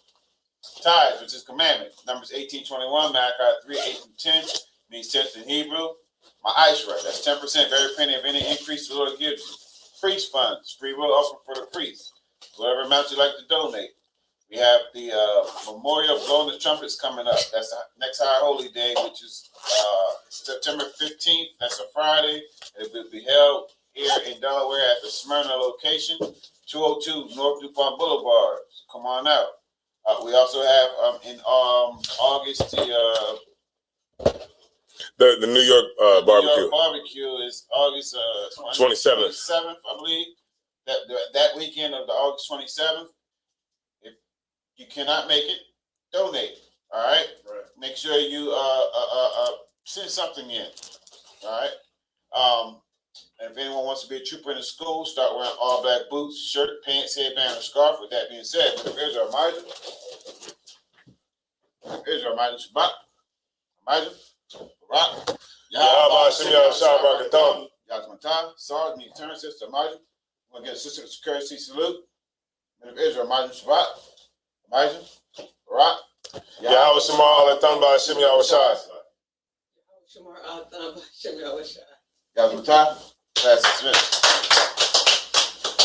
Tithes, which is commandment. Numbers 18:21, Malachi 3:8-10, means 10th in Hebrew. Ma'ashra, that's 10%, very penny of any increase the Lord gives you. Priest funds, free will offer for the priest. Whatever amount you like to donate. We have the memorial of blowing the trumpets coming up. That's the next High Holy Day, which is September 15th. That's a Friday. It will be held here in Delaware at the Smyrna location, 202 North DuPont Boulevard. Come on out. We also have in August the New York barbecue. New York barbecue is August 27th, I believe. That weekend of the August 27th. If you cannot make it, donate. All right. Make sure you send something in. All right. And if anyone wants to be a trooper in the school, start wearing all black boots, shirt, pants, headband, or scarf. With that being said, Israel Major, Shabbat, Major, Barak, Yahweh, Shabbat, Yazmantah, Sarge, me turn sister Major, We'll get a sister courtesy salute. Men of Israel, Major Shabbat. Major, Barak. Yahweh Shemal and Thamba Hashem Yahweh Shai. Yahweh Shai. Class dismissed.